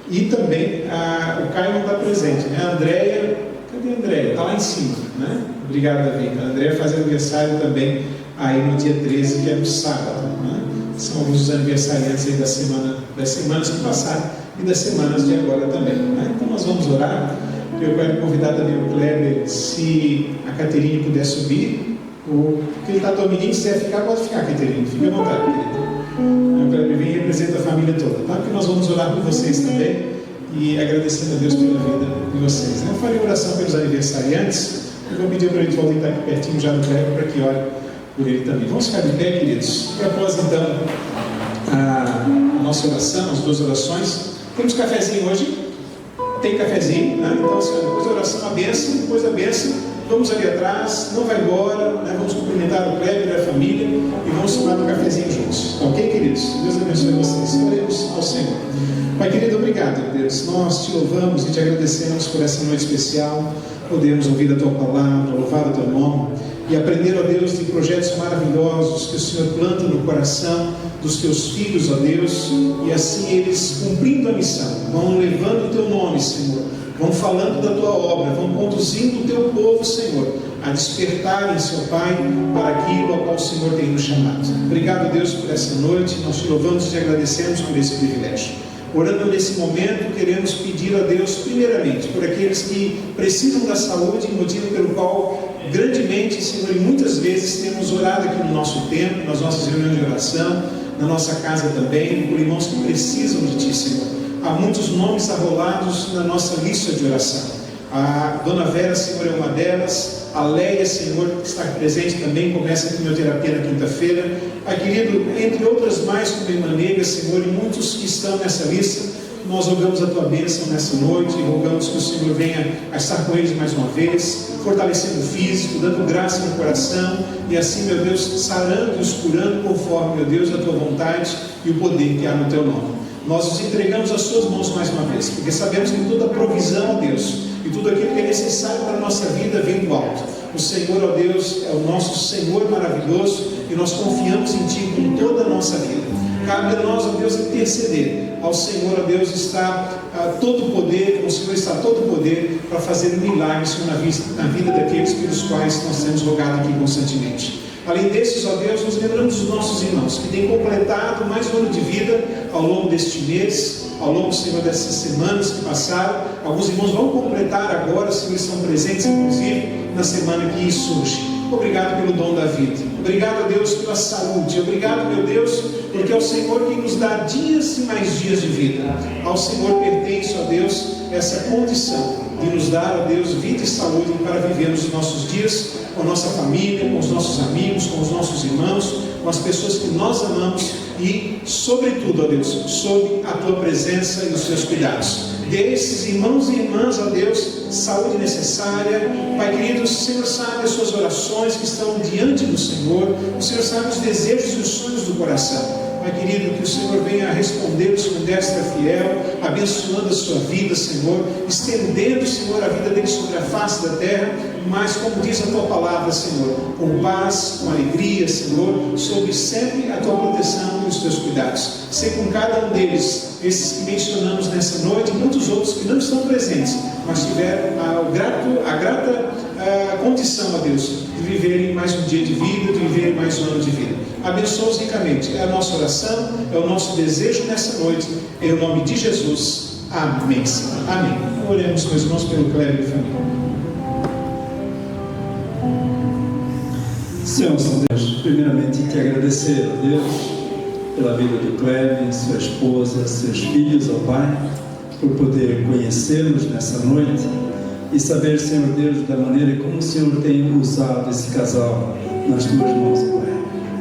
E também o Caio não está presente, né? A Andréia, cadê a Andréia? Está lá em cima, né? Obrigado, Davi. A Andréia faz aniversário também aí no dia 13, que é no sábado, né? São alguns dos aniversariantes aí das semanas que passaram e das semanas de agora também, né? Então nós vamos orar. Eu quero convidar também o Kleber, se a Caterine puder subir, porque ele está dormindo, se quiser ficar, pode ficar, Caterine, fique à vontade, querido. O Kleber vem e representa a família toda, tá? Porque nós vamos orar por vocês também e agradecendo a Deus pela vida de vocês. Eu farei oração pelos aniversariantes, eu vou pedir para ele voltar aqui pertinho já do Kleber para que ore por ele também. Vamos ficar de pé, queridos. E após então a nossa oração, as duas orações, temos cafezinho hoje. Tem cafezinho, né? Então, assim, depois da oração, a bênção, depois da bênção, vamos ali atrás, não vai embora, né? Vamos cumprimentar o Kleber e a família e vamos tomar um cafezinho juntos. Tá ok, queridos? Deus abençoe vocês. Oremos ao Senhor. Pai querido, obrigado, Deus. Nós te louvamos e te agradecemos por essa noite especial. Podemos ouvir a tua palavra, louvar o teu nome e aprender, ó Deus, de projetos maravilhosos que o Senhor planta no coração dos teus filhos, ó Deus, e assim eles, cumprindo a missão, vão levando o teu nome, Senhor, vão falando da tua obra, vão conduzindo o teu povo, Senhor, a despertarem, seu Pai, para aquilo a qual o Senhor tem nos chamado. Obrigado, Deus, por essa noite. Nós te louvamos e te agradecemos por esse privilégio. Orando nesse momento, queremos pedir a Deus, primeiramente, por aqueles que precisam da saúde, motivo pelo qual grandemente, Senhor, e muitas vezes temos orado aqui no nosso templo, nas nossas reuniões de oração, na nossa casa também, por irmãos que precisam de Ti, Senhor. Há muitos nomes arrolados na nossa lista de oração. A Dona Vera, Senhor, é uma delas. A Leia, Senhor, que está presente também, começa a quimioterapia na quinta-feira. Pai querido, entre outras mais, como a irmã Nega, Senhor, e muitos que estão nessa lista, nós rogamos a Tua bênção nessa noite e rogamos que o Senhor venha a estar com eles mais uma vez, fortalecendo o físico, dando graça no coração e assim, meu Deus, sarando e os curando conforme, meu Deus, a Tua vontade e o poder que há no Teu nome. Nós os entregamos às Suas mãos mais uma vez, porque sabemos que toda provisão, ó Deus, e tudo aquilo que é necessário para a nossa vida vem do alto. O Senhor, ó Deus, é o nosso Senhor maravilhoso e nós confiamos em Ti com toda a nossa vida. Cabe a nós, ó Deus, interceder. Ao Senhor, ó Deus, está todo o poder, o Senhor está todo o poder para fazer milagres, Senhor, na vida daqueles pelos quais nós temos rogado aqui constantemente. Além desses, ó Deus, nos lembramos dos nossos irmãos que têm completado mais um ano de vida ao longo deste mês, ao longo, Senhor, dessas semanas que passaram. Alguns irmãos vão completar agora, Senhor, estão presentes, inclusive, na semana que surge. Obrigado pelo dom da vida. Obrigado, Deus, pela saúde. Obrigado, meu Deus, porque é o Senhor que nos dá dias e mais dias de vida. Ao Senhor pertence, ó Deus, essa condição de nos dar, ó Deus, vida e saúde para vivermos os nossos dias com a nossa família, com os nossos amigos, com os nossos irmãos, com as pessoas que nós amamos e, sobretudo, ó Deus, sob a Tua presença e os Teus cuidados. Dê esses irmãos e irmãs, ó Deus, saúde necessária. Pai querido, o Senhor sabe as suas orações que estão diante do Senhor. O Senhor sabe os desejos e os sonhos do coração. Pai querido, que o Senhor venha responder-nos com destra fiel, abençoando a sua vida, Senhor, estendendo, Senhor, a vida dele sobre a face da terra, mas como diz a Tua palavra, Senhor, com paz, com alegria, Senhor, sob sempre a Tua proteção e os Teus cuidados. Ser com cada um deles, esses que mencionamos nessa noite, e muitos outros que não estão presentes, mas tiveram a grata condição, ó Deus, de viverem mais um dia de vida, de viverem mais um ano de vida. Abençoa-os ricamente. É a nossa oração, é o nosso desejo nessa noite, em nome de Jesus. Amém. Amém. Oremos, meus irmãos, pelo Cléber e família. Senhor, Deus, primeiramente te agradecer, ó Deus, pela vida do Cléber, sua esposa, seus filhos, ó Pai, por poder conhecê-los nessa noite e saber, Senhor Deus, da maneira como o Senhor tem usado esse casal nas Tuas mãos, ó Pai.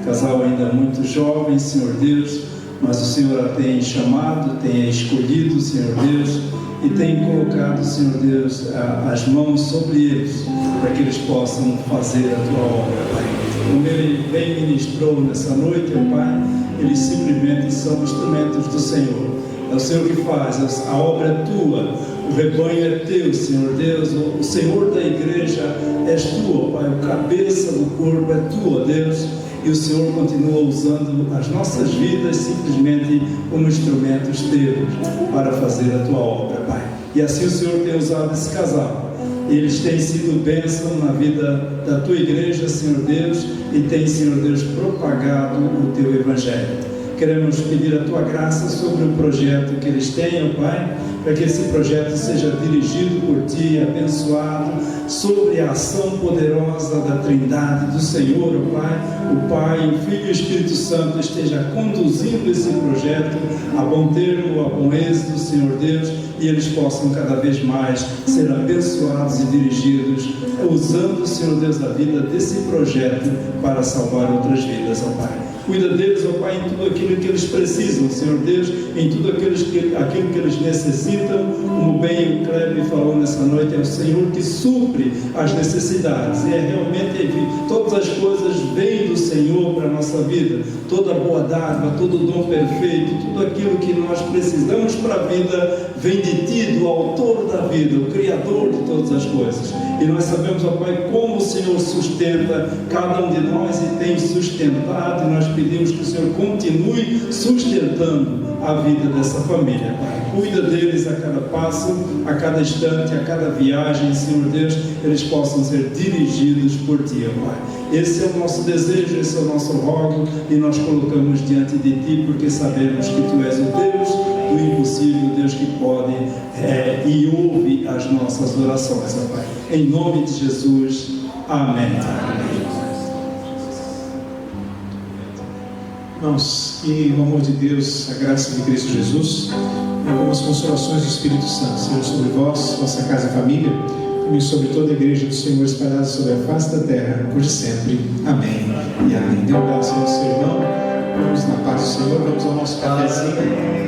Casal ainda muito jovem, Senhor Deus, mas o Senhor a tem chamado, tem escolhido, Senhor Deus, e tem colocado, Senhor Deus, as mãos sobre eles, para que eles possam fazer a Tua obra, Pai. Como ele bem ministrou nessa noite, ó Pai, eles simplesmente são instrumentos do Senhor. É o Senhor que faz, a obra é Tua, o rebanho é Teu, Senhor Deus, o Senhor da igreja és Tu, ó Pai, o cabeça do corpo é Tu, ó Deus, e o Senhor continua usando as nossas vidas simplesmente como instrumentos Teus para fazer a Tua obra, Pai. E assim o Senhor tem usado esse casal. Eles têm sido bênção na vida da Tua igreja, Senhor Deus, e têm, Senhor Deus, propagado o Teu Evangelho. Queremos pedir a Tua graça sobre o projeto que eles têm, ó Pai, para que esse projeto seja dirigido por Ti, abençoado, sobre a ação poderosa da Trindade do Senhor, ó Pai. O Pai, o Filho e o Espírito Santo esteja conduzindo esse projeto a bom termo, a bom êxito, Senhor Deus, e eles possam cada vez mais ser abençoados e dirigidos, usando, Senhor Deus, a vida desse projeto para salvar outras vidas, ó Pai. Cuida deles, ó Pai, em tudo aquilo que eles precisam, Senhor Deus, em tudo aquilo que eles necessitam. Como bem o Cléber falou nessa noite, é o Senhor que supre as necessidades. E é realmente todas as coisas vêm do Senhor para a nossa vida. Toda boa dádiva, todo dom perfeito, tudo aquilo que nós precisamos para a vida vem de Ti, do autor da vida, o Criador de todas as coisas. E nós sabemos, ó Pai, como o Senhor sustenta cada um de nós e tem sustentado, e nós pedimos que o Senhor continue sustentando a vida dessa família, Pai. Cuida deles a cada passo, a cada instante, a cada viagem, Senhor Deus, eles possam ser dirigidos por Ti, ó Pai. Esse é o nosso desejo, esse é o nosso rogo, e nós colocamos diante de Ti, porque sabemos que Tu és o Deus do impossível, Deus que pode e ouve as nossas orações, ó Pai. Em nome de Jesus, amém. Irmãos, que o amor de Deus, a graça de Cristo Jesus, e algumas consolações do Espírito Santo sejam sobre vós, vossa casa e família, e sobre toda a igreja do Senhor espalhada sobre a face da terra, por sempre. Amém e amém. Dê um abraço ao seu irmão, vamos na paz do Senhor, vamos ao nosso cafezinho.